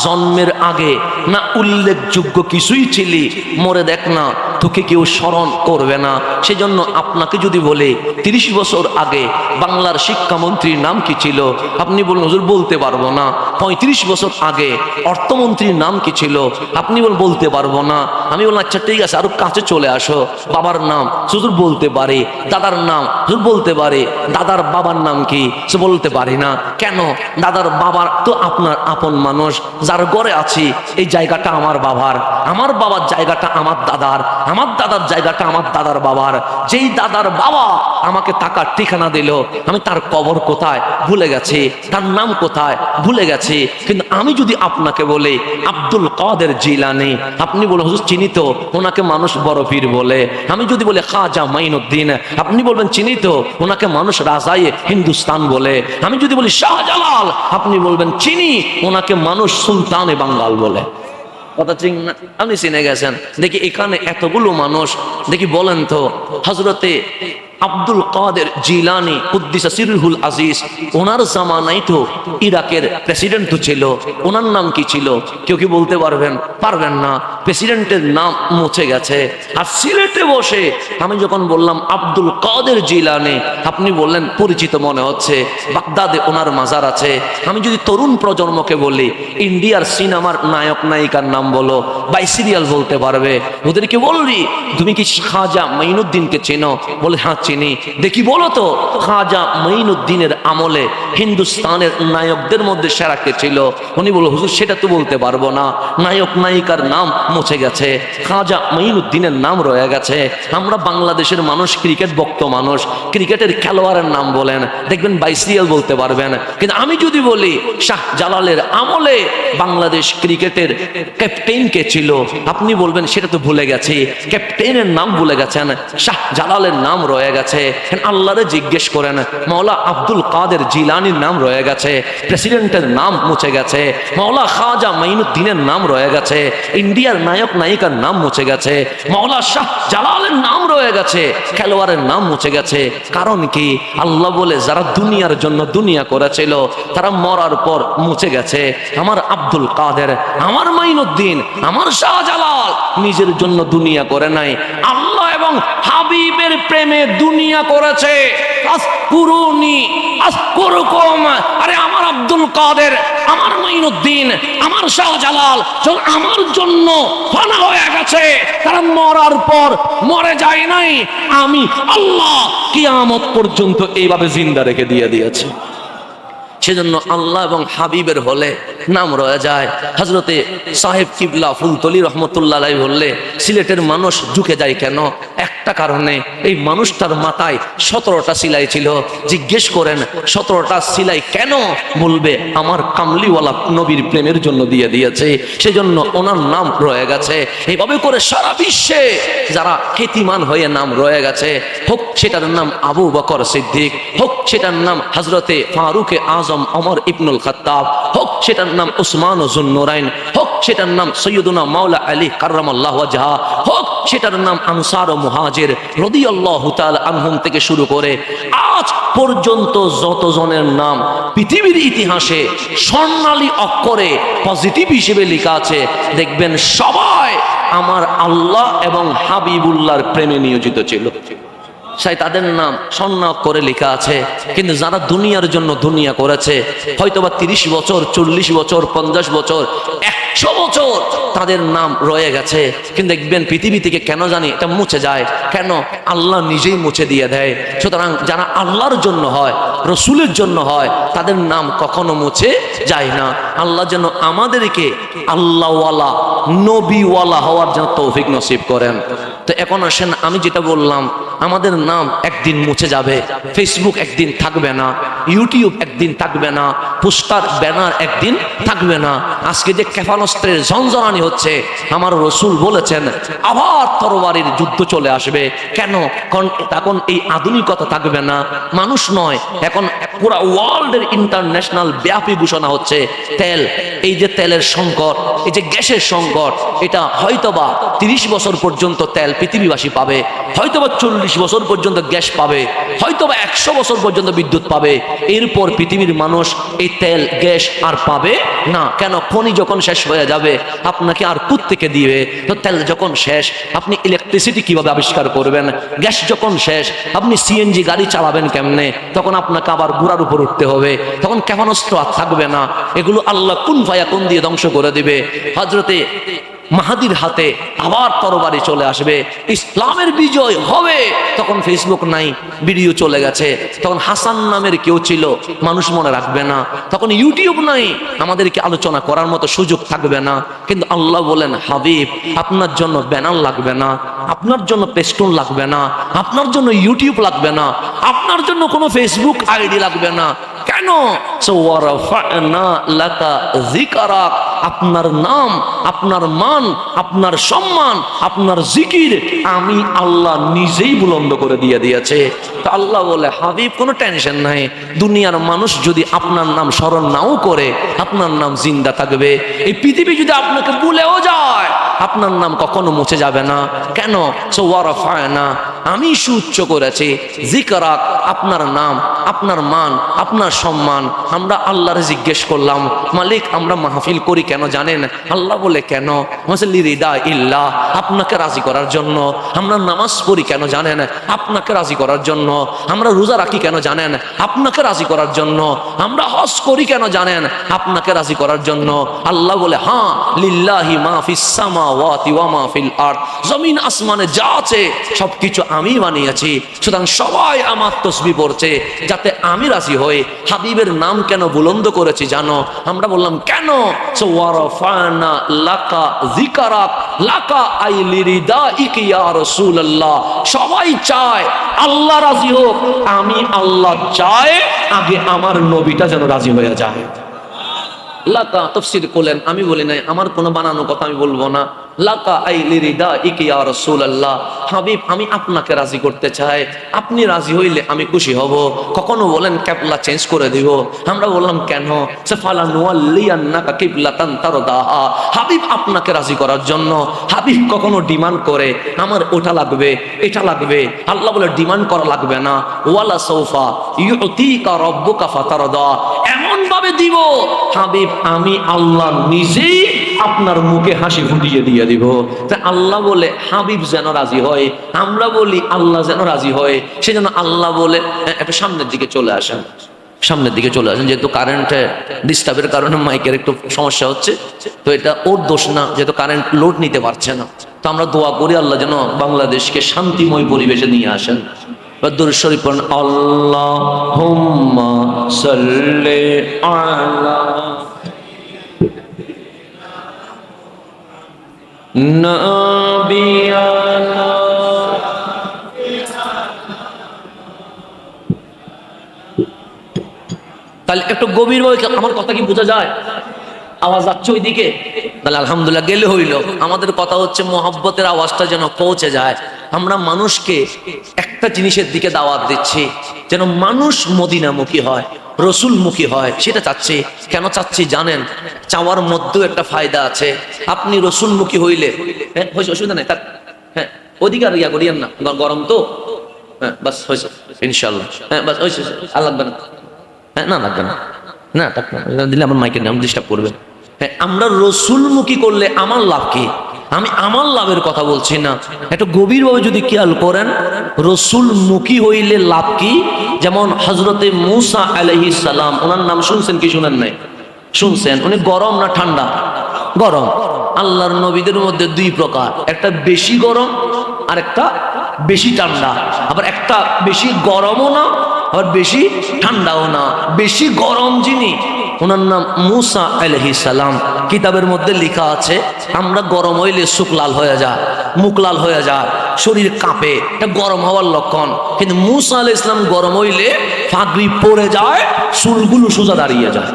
জন্মের আগে না উল্লেখযোগ্য কিছুই ছিলি, মরে দেখ না তোকে কেউ স্মরণ করবে না। সেজন্য আপনাকে যদি বলে 30 বছর আগে বাংলার শিক্ষামন্ত্রীর নাম কি ছিল, আপনি বলুন হুজুর বলতে পারবো না। 35 বছর আগে অর্থমন্ত্রীর নাম কি ছিল, আপনি বলতে পারবো না। আমি বললাম আচ্ছা ঠিক আছে, আরো কাছে চলে আসো, বাবার নাম হুজুর বলতে পারে, দাদার নাম হুজুর বলতে পারে, দাদার বাবার নাম কি সে বলতে পারি না। কেন? দাদার বাবার তো আপনার আপন মানুষ, যার ঘরে আছি এই জায়গাটা আমার বাবার, আমার বাবার জায়গাটা আমার দাদার, আমার দাদার জায়গাটা আমার দাদার বাবার। যেই দাদার বাবা আমাকে টাকার ঠিকানা দিল, আমি তার কবর কোথায় ভুলে গেছি, তার নাম কোথায় ভুলে গেছি। কিন্তু আমি যদি আপনাকে বলি আব্দুল কাদের জিলানী, আপনি বলেন হুজুর চিনি তো, ওনাকে মানুষ বড় পীর বলে। আমি যদি বলি খাজা মাইনুদ্দিন, আপনি বলবেন চিনি তো, ওনাকে মানুষ রাজায়ে হিন্দুস্তান বলে। আমি যদি বলি শাহজালাল, আপনি বলবেন চিনি, ওনাকে মানুষ সুলতানে বাঙ্গাল বলে। কথা ঠিক না? আপনি চিনে গেছেন। দেখি এখানে এতগুলো মানুষ, দেখি বলেন তো হযরতে আব্দুল কাদের জিলানী কুদ্দিসা সিরহুল আজিজ, ওনার জামানায় তো ইরাকের প্রেসিডেন্ট তো ছিল, ওনার নাম কি ছিল? কেউ কি বলতে পারবেন? পারবেন না। প্রেসিডেন্টের নাম মুছে গেছে। আর সিলেটে বসে আমি যখন বললাম আব্দুল কাদের জিলানী, আপনি বললেন পরিচিত মনে হচ্ছে, বাগদাদে ওনার মাজার আছে। আমি যদি তরুণ প্রজন্মকে বলি ইন্ডিয়ার সিনেমার নায়ক নায়িকার নাম বলো, বাই সিরিয়াল বলতে পারবে। ওদেরকে বললি তুমি কি খাজা মাইনুদ্দিনকে চেনো? বলে হ্যাঁ চিনি। দেখি বলো তো খাজা মাইনুদ্দিনের আমলে হিন্দুস্তানের নায়কদের মধ্যে সেরা কে ছিল? উনি বলল হুজুর সেটা তো বলতে পারবো না, নায়ক নায়িকার নাম মুছে গেছে, খাজা মাইনুদ্দিনের নাম রয়ে গেছে। আমরা বাংলাদেশের মানুষ ক্রিকেট ভক্ত মানুষ, ক্রিকেটের খেলোয়াড়ের নাম বলেন, দেখবেন বাই সিরিয়াল বলতে পারবেন। কিন্তু আমি যদি বলি শাহ জালালের আমলে বাংলাদেশ ক্রিকেটের ক্যাপ্টেন কে ছিল, আপনি বলবেন সেটা তো ভুলে গেছি, ক্যাপ্টেনের নাম ভুলে গেছেন, শাহ জালালের নাম রয়ে গেছে। আল্লাহরে জিজ্ঞেস করেন, মাওলা আব্দুল কাদের জিলানীর নাম রয়ে গেছে, প্রেসিডেন্টের নাম মুছে গেছে, মাওলা খাজা মাইনুদ্দিনের নাম রয়ে গেছে, ইন্ডিয়ার নায়ক নায়িকার নাম মুছে গেছে, মাওলা শাহ জালালের নাম রয়ে গেছে, খেলোয়াড়ের নাম মুছে গেছে। কারণ কি? আল্লাহ বলে যারা দুনিয়ার জন্য দুনিয়া করেছিল তারা মরার পর মুছে গেছে। আমার আব্দুল কাদের, আমার মাইনুদ্দিন, আমার শাহজালাল নিজের জন্য দুনিয়া করে নাই, আল্লাহ এবং হাবিবের প্রেমে দুনিয়া করেছে। আজকুরুনি আজকুরুকুম। আরে আমার আব্দুল কাদের, আমার মাইনুদ্দিন, আমার শাহজালাল যখন আমার জন্য ফানা হয়ে গেছে, তারা মরার পর মরে যায় নাই, আমি আল্লাহ কিয়ামত পর্যন্ত এইভাবে জিন্দা রেখে দিয়েছে। সেজন্য আল্লাহ এবং হাবিবের হলে নাম রয়ে যায়। হযরতে সাহেব কিবলা ফুলতলি রহমতুল্লাহ আলাইহি বললে সিলেটের মানুষ ঝুঁকে যায় কেন? একটা কারণে, এই মানুষটার মাথায় 17টা সিলাই ছিল। জিজ্ঞেস করেন 17টা সিলাই কেন? বলবে আমার কামলিওয়ালা নবীর প্রেমের জন্য দিয়েছে, সেজন্য ওনার নাম রয়ে গেছে। এইভাবে করে সারা বিশ্বে যারা খ্যাতিমান হয়ে নাম রয়ে গেছে, হোক সেটার নাম আবু বকর সিদ্দিক, হোক সেটার নাম হযরতে ফারুকে আজম ওমর ইবনুল খাত্তাব, হোক সেটার নাম উসমান যুন্নুরাইন, হোক সেটার নাম সৈয়দুনা মাওলা আলী কাররামাল্লাহু ওয়াজহা, হোক সেটার নাম আনসার ও মুহাজির রাদিয়াল্লাহু তাআলা আনহুম থেকে শুরু করে আজ পর্যন্ত যতজনের নাম পৃথিবীর ইতিহাসে স্বর্ণালী অক্ষরে পজিটিভ হিসেবে লেখা আছে, দেখবেন সবাই আমার আল্লাহ এবং হাবিবুল্লাহর প্রেমে নিয়োজিত ছিল। সাই তাদের নাম স্বর্ণ করে লেখা আছে। কিন্তু যারা দুনিয়ার জন্য দুনিয়া করেছে, হয়তোবা 30 বছর, 40 বছর, 50 বছর, 100 বছর তাদের নাম রয়ে গেছে, কিন্তু দেখবেন পৃথিবী থেকে কেন জানি এটা মুছে যায়। কেন? আল্লাহ নিজেই মুছে দিয়ে দেয়। সুতরাং যারা আল্লাহর জন্য হয়, রসুলের জন্য হয়, তাদের নাম কখনো মুছে যায় না। আল্লাহ যেন আমাদেরকে আল্লাহওয়ালা নবীওয়ালা হওয়ার জন্য তৌফিক নসিব করেন। তো এখন আসেন, আমি যেটা বললাম, আমাদের নাম একদিন মুছে যাবে, ফেসবুক একদিন থাকবে না, ইউটিউব একদিন থাকবে না, পোস্টার ব্যানার একদিন থাকবে না। আজকে যে ক্ষেপণাস্ত্রের ঝনঝনানি হচ্ছে, আমার রসুল বলেছেন আবার তরবারির যুদ্ধ চলে আসবে। কেন? কারণ এখন এই আধুনিকতা থাকবে না, মানুষ নয়, এখন পুরা ওয়ার্ল্ডের ইন্টারন্যাশনাল ব্যাপী ঘোষণা হচ্ছে তেল, এই যে তেলের সংকট, এই যে গ্যাসের সংকট, এটা হয়তোবা 30 বছর পর্যন্ত তেল পৃথিবীবাসী পাবে, হয়তোবা 40 বছর পর্যন্ত গ্যাস পাবে, হয়তোবা 100 বছর পর্যন্ত বিদ্যুৎ পাবে। এরপর পৃথিবীর মানুষ এই তেল গ্যাস আর পাবে না। কেন? খনি যখন শেষ হয়ে যাবে আপনাকে আর কোত্থেকে দিবে? তো তেল যখন শেষ আপনি ইলেকট্রিসিটি কিভাবে আবিষ্কার করবেন? গ্যাস যখন শেষ আপনি সিএনজি গাড়ি চালাবেন কেমনে? তখন আপনাকে আবার ঘোড়ার উপর উঠতে হবে, তখন ক্ষেপণাস্ত্র আর থাকবে না। এগুলো আল্লাহ কুন ফায়াকুন দিয়ে ধ্বংস করে দিবে। হযরতে মাহাদির হাতে আবার তরবারি চলে আসবে, ইসলামের বিজয় হবে। তখন ফেসবুক নাই, ভিডিও চলে গেছে। তখন হাসান নামের কেউ ছিল, মানুষ মনে রাখবে না। তখন ইউটিউব নাই, আমাদেরকে আলোচনা করার মতো সুযোগ থাকবে না। কিন্তু আল্লাহ বলেন, হাবিব আপনার জন্য ব্যানার লাগবে না, আপনার জন্য পেস্টুন লাগবে না, আপনার জন্য ইউটিউব লাগবে না, আপনার জন্য কোনো ফেসবুক আইডি লাগবে না। কেন? আপনার নাম, আপনার মান, আপনার সম্মান, আপনার জিকির আমি আল্লাহ নিজেই বুলন্দ করে দিয়ে দিয়েছে। তো আল্লাহ বলে, হাবিব কোনো টেনশন নাই, দুনিয়ার মানুষ যদি আপনার নাম স্মরণ নাও করে আপনার নাম জিন্দা থাকবে। এই পৃথিবী যদি আপনাকে ভুলেও যায় আপনার নাম কখনো মুছে যাবে না। কেন? না, আমি সুউচ্চ করেছি জিকরাক, আপনার নাম, আপনার মান, আপনার সম্মান। আমরা আল্লাহরে জিজ্ঞেস করলাম, মালিক আমরা মাহফিল করি কেন জানেন? আল্লাহ বলে, কেন? লিরিদা ইল্লাহ, আপনাকে রাজি করার জন্য। আমরা নামাজ পড়ি কেন জানেন? আপনাকে রাজি করার জন্য। আমরা রোজা রাখি কেন জানেন? আপনাকে রাজি করার জন্য। আমরা হজ করি কেন জানেন? আপনাকে রাজি করার জন্য। আল্লাহ বলে, হ্যাঁ, লিল্লাহি মা ফিস সামাওয়াতি ওয়া মা ফিল আরদ, জমিন আসমানে যা আছে সবকিছু আমি বানিয়েছি। সুতরাং সবাই আমার তসবিহ পড়ছে যাতে আমি রাজি হই। হাবিবের নাম কেন বুলন্দ করেছি জানো? আমরা বললাম কেন? ওয়ারাফানা লাকা যিকরাক, লাকা আই লিরিদাইক ইয়া রাসূলুল্লাহ। সবাই চায় আল্লাহ রাজি হোক, আমি আল্লাহ চাই আগে আমার নবীটা যেন রাজি হয়ে যায়। লাকা তাফসীর করলেন, আমি বলি নাই, আমার কোনো বানানো কথা আমি বলবো না। লাকা আই লিরিদাইক ইয়া রাসূলুল্লাহ, হাবিব আমি আপনাকে রাজি করতে চাই, আপনি রাজি হইলে আমি খুশি হব। কখনো বলেন কিবলা চেঞ্জ করে দিব, আমরা বললাম কেন? সাফালা নুওয়াল্লিয়ান্নাকা কিবলাতান তারদাহা, হাবিব আপনাকে রাজি করার জন্য। হাবিব কখনো ডিমান্ড করে আমার ওটা লাগবে, এটা লাগবে। আল্লাহ বলে ডিমান্ড করা লাগবে না। ওয়ালা সাউফা ইউতিকা রাব্বুকা ফাতারদা, এমন ভাবে দিব হাবিব আমি আল্লাহ নিজেই আপনার মুখে হাসি ফুটিয়ে দিয়ে দিব। তা আল্লাহ বলে হাবিব যেন রাজি হয়, আমরা বলি আল্লাহ যেন রাজি হয়। সেজন্য আল্লাহ বলে একটু সামনের দিকে চলে আসেন, সামনের দিকে চলে আসেন। যেহেতু কারেন্টে ডিস্টার্বের কারণে মাইকের একটু সমস্যা হচ্ছে, তো এটা ওর দোষ না, যেহেতু কারেন্ট লোড নিতে পারছে না। তো আমরা দোয়া করি আল্লাহ যেন বাংলাদেশকে শান্তিময় পরিবেশে নিয়ে আসেন। দুরূদ শরীফ পড়েন, আল্লাহুম্মা সাল্লি আলা নবিয়ানা। তাহলে একটু গভীরভাবে আমার কথা কি বোঝা যায়? আওয়াজ যাচ্ছে ওইদিকে? তাহলে আলহামদুলিল্লাহ, গেলে হইল। আমাদের কথা হচ্ছে মোহাব্বতের আওয়াজটা যেন পৌঁছে যায়। আমরা মানুষকে একটা জিনিসের দিকে দাওয়াত দিচ্ছি, যেন মানুষ মদিনামুখী হয়, রসুলমুখী হয়, সেটা চাচ্ছি। কেন চাচ্ছি জানেন? চাওয়ার মধ্যেও একটা ফায়দা আছে। আপনি রসুলমুখী হইলে, হ্যাঁ হয়েছে, অসুবিধা নেই। হ্যাঁ ওইদিকে আর ইয়া করিয়েন না, গরম তো। হ্যাঁ বাস হয়েছে ইনশাল্লাহ। হ্যাঁ বাস হয়েছে, আর লাগবে না। হ্যাঁ না লাগবে না, না দিলে আমার মাইকের নাম ডিস্টার্ব করবে। হ্যাঁ, আমরা রসুলমুখী করলে আমার লাভ কি? আমি আমার লাভের কথা বলছি না, একটু গভীরভাবে যদি খেয়াল করেন, রসুলমুখী হইলে লাভ কি? যেমন হযরতে মূসা আলাইহিস সালাম, ওনার নাম শুনছেন কি শুনেন নাই? শুনছেন। উনি গরম না ঠান্ডা? গরম। আল্লাহর নবীদের মধ্যে দুই প্রকার, একটা বেশি গরম আর একটা বেশি ঠান্ডা। আবার একটা বেশি গরমও না, আবার বেশি ঠান্ডাও না। বেশি গরম যিনি, ওনার নাম মূসা আলাইহিস সালাম। কিতাবের মধ্যে লেখা আছে, আমরা গরম হইলে চোখ লাল হয়ে যায়, মুখ লাল হয়ে যায়, শরীর কাঁপে, এটা গরম হওয়ার লক্ষণ। কিন্তু মূসা আলাইহিস সালাম গরম হইলে ফাগড়ি পড়ে যায়, চুলগুলো সোজা দাঁড়িয়ে যায়।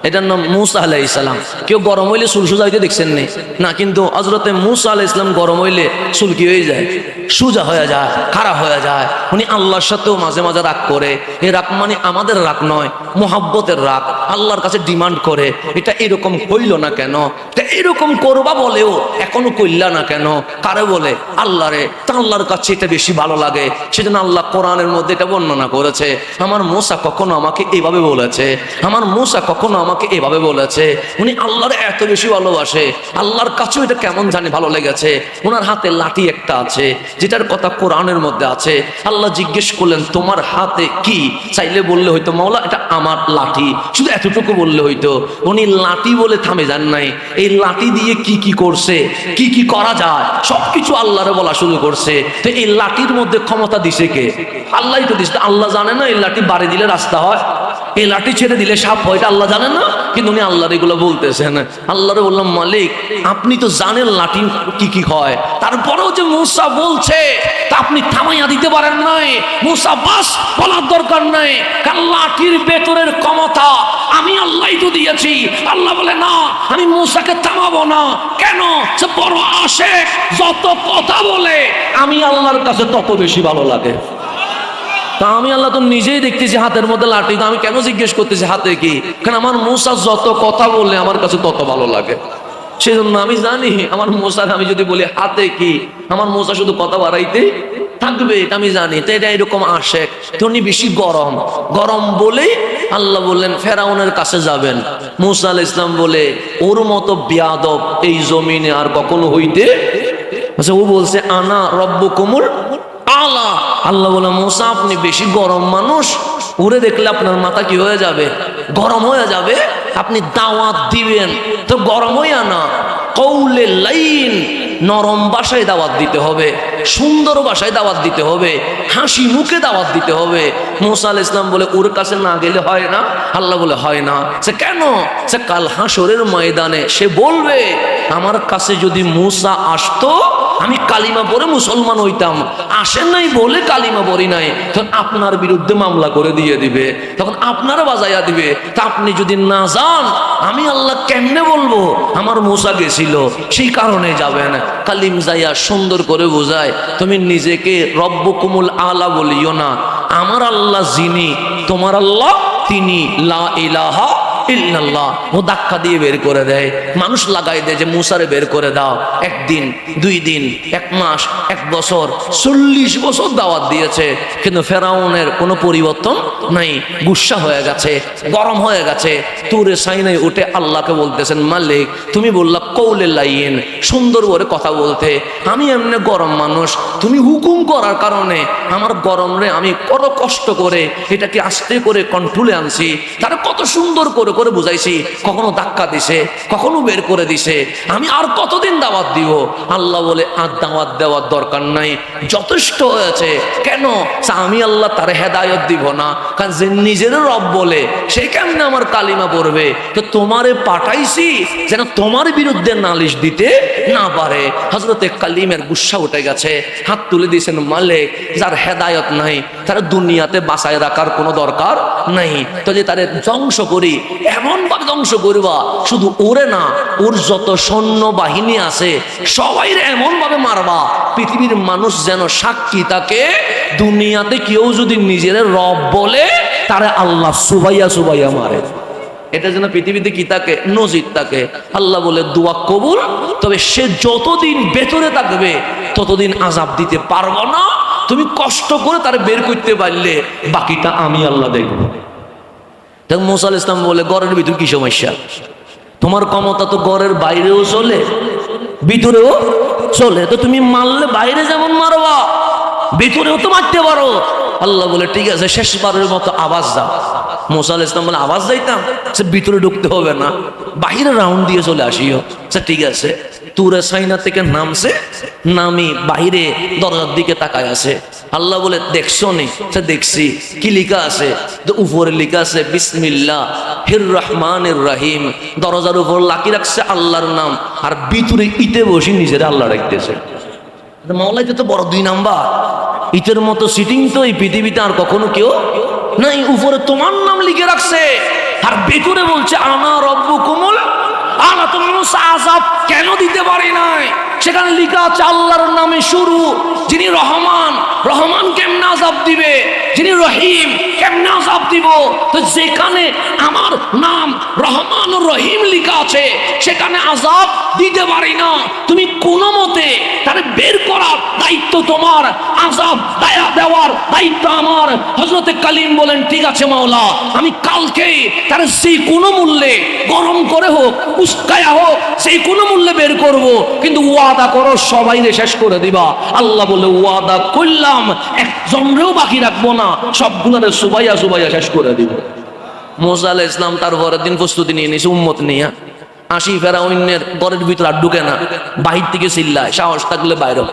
এটার নাম মুসা আলাইহিস সালাম। কেউ গরম হইলে চুল সোজা হইতে দেখছেন নি? না, কিন্তু হযরতে মুসা আলাইহিস সালাম গরম হইলে চুল কি হয়ে যায়? সোজা হয়ে যায়, খাড়া হয়ে যায়। উনি আল্লাহর সাথেও মাঝে মাঝে রাগ করে। এই রাগ মানে আমাদের রাগ নয়, মুহাব্বতের রাগ। আল্লাহর কাছে ডিমান্ড করে, এটা এরকম কইল না কেন, এটা এরকম করবা বলেও এখনো কইলা না কেন? কারে বলে? আল্লাহরে। তা আল্লাহর কাছে এটা বেশি ভালো লাগে, সেজন্য আল্লাহ কোরআনের মধ্যে এটা বর্ণনা করেছে। আমার মুসা কখনো আমাকে এভাবে বলেছে, আমার মুসা কখনো আমাকে এভাবে বলেছে। উনি আল্লাহর এত বেশি ভালোবাসে, আল্লাহর কাছেও এটা কেমন জানি ভালো লেগেছে। ওনার হাতে লাঠি একটা আছে, যেটার কথা কোরআনের মধ্যে আছে। আল্লাহ জিজ্ঞেস করলেন, তোমার হাতে কি? চাইলে বললে হয়তো, মাওলা এটা আমার লাঠি, শুধু এতটুকু বললে হইতো। উনি লাঠি বলে থামে যান নাই, এই লাঠি দিয়ে কি কি করছে, কি কি করা যায় সবকিছু আল্লাহরে বলা শুরু করছে। তো এই লাঠির মধ্যে ক্ষমতা দিছে কে? আল্লাহই তো দিছে। আল্লাহ জানে না এই লাঠি বাড়ি দিলে রাস্তা হয়, এই লাঠি ছেড়ে দিলে সাপ হয়? এটা আল্লাহ জানেন না? কিন্তু উনি আল্লাহর এগুলো বলতেছেন। আল্লাহরে বললাম, মালিক আপনি তো জানেন লাঠি কি কি হয়, তারপরেও যে মুসা বলছে তা আপনি থামাইয়া দিতে পারেন নাই? মুসা বাস বলার দরকার নাই, কারণ লাঠির ভেতরের ক্ষমতা আমি আল্লাহই তো দিয়েছি। আল্লাহ বলে, না আমি মুসাকে থামাবো না। কেন? সে বড় আশেক, যত কথা বলে আমি আল্লাহর কাছে তত বেশি ভালো লাগে। তা আমি আল্লাহ তো নিজেই দেখতেছি হাতের মধ্যে লাঠি, তো আমি কেন জিজ্ঞেস করতেছি হাতে কি? কারণ আমার মুসা যত কথা বললে আমার কাছে তত ভালো লাগে। সেজন্য আমি জানি আমার মুসার আমি যদি বলি হাতে কি, আমার মুসা শুধু কথা বাড়াইতে থাকবে, এটা আমি জানি। তো এটা এরকম আশেক, তো উনি বেশি গরম। গরম বলেই আল্লাহ বললেন ফেরাউনের কাছে যাবেন। মুসা আলাইহিস সালাম বলে, ওর মতো বেয়াদব এই জমিনে আর কখনো হইতে। আচ্ছা, ও বলছে আনা রব্বুকুমুল আলা। আল্লাহ বলে, মুসা আপনি বেশি গরম মানুষ, উড়ে দেখলে আপনার মাথা কি হয়ে যাবে? গরম হয়ে যাবে। আপনি দাওয়াত দিবেন তো গরম হইয়া না, কৌলে লাইন, নরম ভাষায় দাওয়াত দিতে হবে, সুন্দর ভাষায় দাওয়াত দিতে হবে, হাসি মুখে দাওয়াত দিতে হবে। মুসা আলাইহিস সালাম বলে, ওর কাছে না গেলে হয় না? আল্লাহ বলে, হয় না। সে কেন? সে কাল হাসরের ময়দানে সে বলবে, আমার কাছে যদি মুসা আসতো আমি কালিমা পড়ে মুসলমান হইতাম, আসেন নাই বলে কালিমা পড়ি নাই, তখন আপনার বিরুদ্ধে মামলা করে দিয়ে দিবে, তখন আপনারা বাজাইয়া দিবে। তা আপনি যদি না যান আমি আল্লাহ কেমনে বলবো আমার মুসা গেছিল? সেই কারণে যাবেন। কালিম যাইয়া সুন্দর করে বোঝায়, তুমি নিজেকে রব্বুকুমুল আলা বলিও না, আমার আল্লাহ যিনি, তোমার আল্লাহ তিনি, লা ইলাহা ইল্লাল্লাহ। ও ধাক্কা দিয়ে বের করে দেয়, মানুষ লাগাই দেয় যে মুসারে বের করে দাও। একদিন, 2 দিন, 1 মাস, 1 বছর, 40 বছর দাওয়াত দিয়েছে, কিন্তু ফেরাউনের কোনো পরিবর্তন নাই। গুসা হয়ে গেছে, গরম হয়ে গেছে। তুরে সাইনাই উঠে আল্লাহকে বলতেছেন, মালিক তুমি বললা কৌলে লাইন, সুন্দর করে কথা বলতে, আমি এমনি গরম মানুষ, তুমি হুকুম করার কারণে আমার গরম রে আমি কত কষ্ট করে এটাকে আস্তে করে কন্ট্রোলে আনছি, তারা কত সুন্দর করে করে বুঝাইছি, কখনো ধাক্কা দিছে, কখনো বের করে দিছে, আমি আর কতদিন দাওয়াত দিব? আল্লাহ বলে, আর দাওয়াত দেওয়ার দরকার নাই, যথেষ্ট হয়েছে। কেন? আমি আল্লাহ তার হেদায়ত দিব না, কারণ যে নিজের রব বলে সে কেমনে আমার কালিমা পড়বে? তো তোমারে পাঠাইছি যেন তোমার বিরুদ্ধে নালিশ দিতে না পারে। হযরতে কালিমের গুসা উঠে গেছে, হাত তুলে দিয়েছেন, মালিক যার হেদায়ত নাই তার দুনিয়াতে বাঁচায় রাখার কোনো দরকার নাই, তো যে তারে ধ্বংস করি, এমন ভাবে ধ্বংস করবা, শুধু ওরে না, ওর যত সৈন্য বাহিনী আছে সবাই এমন ভাবে মারবা, পৃথিবীর মানুষ যেন সাক্ষী থাকে, দুনিয়াতে কেউ যদি নিজের রব বলে তারে আল্লাহ সুবাইয়া সুবাইয়া মারে। এটা যেন পৃথিবীতে কি থাকে? নজির থাকে। আল্লাহ বলে, দোয়া কবুল, তবে সে যতদিন ভেতরে থাকবে ততদিন আযাব দিতে পারবো না। তুমি কষ্ট করে তারে বের করতে পারলে বাকিটা আমি আল্লাহ দেখবো। তখন মুসা আলাইহিস সালাম বলে, ঘরের ভিতর কি সমস্যা? তোমার ক্ষমতা তো ঘরের বাইরেও চলে, ভিতরেও চলে, তো তুমি মারলে বাইরে যেমন মারবা ভিতরেও তো মারতে পারো। আল্লাহ বলে, ঠিক আছে, শেষবারের মতো আওয়াজ দাও। মুসা আলাইহিস সালাম বলে, আওয়াজ যাইতাম, সে ভিতরে ঢুকতে হবে না, বাহিরে রাউন্ড দিয়ে চলে আসিও। আচ্ছা ঠিক আছে। তুরে সাইনা থেকে নামছে, নামি বাহিরে দরজার দিকে তাকায় আছে। আল্লাহ বলে, দেখছো নি? সে দেখছি। কি লেখা আছে? তো উপরে লেখা আছে বিসমিল্লাহির রহমানির রহিম। দরজার উপর লাকি রাখছে আল্লাহর নাম, আর ভিতরে ইতে বসে নিজের আল্লাহ রাখতেছে। মাওলাই তো বড় 2 নাম্বার, ইটের মতো সিটিং তো এই পৃথিবীতে আর কখনো কেউ নাই। উপরে তোমার নাম লিখে রাখছে, আর ভেতরে বলছে আনা রব্বুকুমুল আলা। তো মুসা আযাব কেন দিতে পারি নাই? সেখানে লেখা আছে আল্লাহর নামে শুরু, যিনি রহমান, রহমান কেমনে আযাব দিবে? যিনি রহিম, কেমনে আযাব দিব? তো যেখানে আমার নাম রহমান ও রহিম লেখা আছে সেখানে আযাব দিতে পারি না। তুমি কোনো মতে তারে বের করার দায়িত্ব তোমার, আযাব দায়া দেওয়ার দায়িত্ব আমার। হযরতে কালিম বলেন ঠিক আছে মাওলা, আমি কালকে তারে সেই কোনো মূল্যে গরম করে হোক, উস্কায়া হোক, সেই কোনো মূল্যে বের করব, কিন্তু ওয়াদা করো সবাইরে শেষ করে দিবা। আল্লাহ বলে ওয়াদা করলাম একজনরেও বাকি রাখবো না, সবগুলোরে সুবাইয়া সুবাইয়া শেষ করে দিব। মুসা আলাইহিস সালাম তার পরের দিন প্রস্তুতি নিয়ে নিয়েছে উম্মত নিয়ে। আসি ফেরাউনের ঘরের ভিতর আর ঢুকে না, বাহির থেকে চিল্লায়, সাহস থাকলে বাইরে,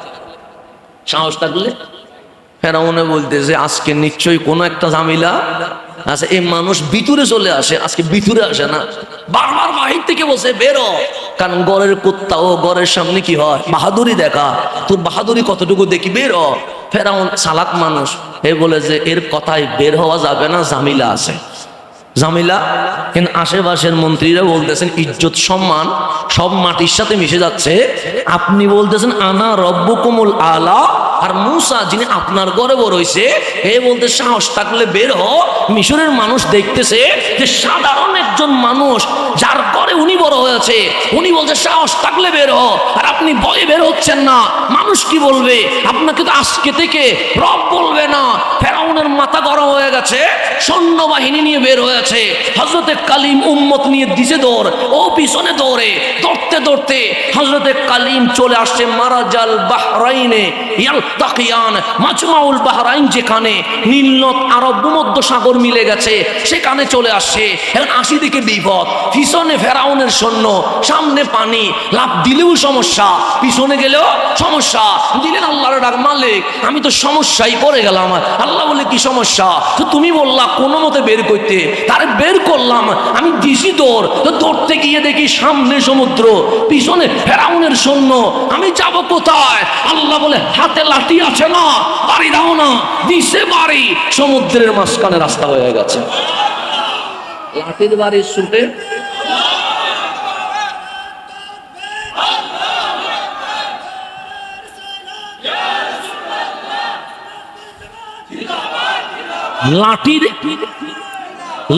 সাহস থাকলে। ফেরাউনে বলতেছে আজকে নিশ্চয়ই কোনো একটা ঝামেলা আছে, এই মানুষ ভিতরে চলে আসে, আজকে ভিতরে আসে না, বারবার বাহির থেকে বসে বেরো। কারণ ঘরের কুত্তা ও ঘরের সামনে কি হয়, বাহাদুরি দেখা, তোর বাহাদুরি কতটুকু দেখি, বেরো। ফেরাউন চালাক মানুষ, এ বলে যে এর কথায় বের হওয়া যাবে না, ঝামেলা আছে, ঝামেলা। কিন্তু আশেপাশের মন্ত্রীরা বলতেছেন ইজ্জত সম্মান সব মাটির সাথে মিশে যাচ্ছে। আপনি বলতেছেন আনা রব্বুকুমুল আলা, আর মুসা যিনি আপনার ঘরে বড় হইছে এ বলতে সাহস থাকলে বের হ। মিশরের মানুষ দেখতেছে যে সাধারণ একজন মানুষ যার ঘরে উনি বড় হয়েছে, উনি বলছে সাহস থাকলে বের হ, আর আপনি ভয়ে বের হচ্ছেন না। মানুষ কি বলবে? আপনাকে তো আজকে থেকে রব বলবে না। ফেরাউনের মাথা গরম হয়ে গেছে, সৈন্যবাহিনী নিয়ে বের হয়েছে। হযরতে কালিম উম্মত নিয়ে দিছে দৌড়, ও পিছনে দৌড়ে, দৌড়তে দৌড়তে হযরতে কালিম চলে আসছে মারাজাল বাহরাইনে ইয়ালতাকিয়ান, মাজমাউল বাহরাইন, যেখানে নীল নদ আরব ভূমধ্য সাগর মিলে গেছে সেখানে চলে আসছে। এখন 80 দিকে বিপদ, পিছনে ফেরাউনের সৈন্য, সামনে পানি, লাফ দিলেও সমস্যা, পিছনে গেলেও সমস্যা। দিলেন আল্লাহর ডাক, মালিক আমি তো সমস্যায় পড়ে গেলাম। আল্লাহ বলে কি সমস্যা? তো তুমি বললা কোনো মতে বের করতে, তারে বের করলাম, আমি দিছি দৌড়, তো দৌড়তে গিয়ে দেখি সামনে সমুদ্র, পিছনে ফেরাউনের সৈন্য, আমি যাব কোথায়? আল্লাহ বলে হাতে লাঠি আছে না, বাড়ি দাও না, দিছে বাড়ি, সমুদ্রের মাঝখানে রাস্তা হয়ে গেছে। লাঠির বাড়ি ছুটে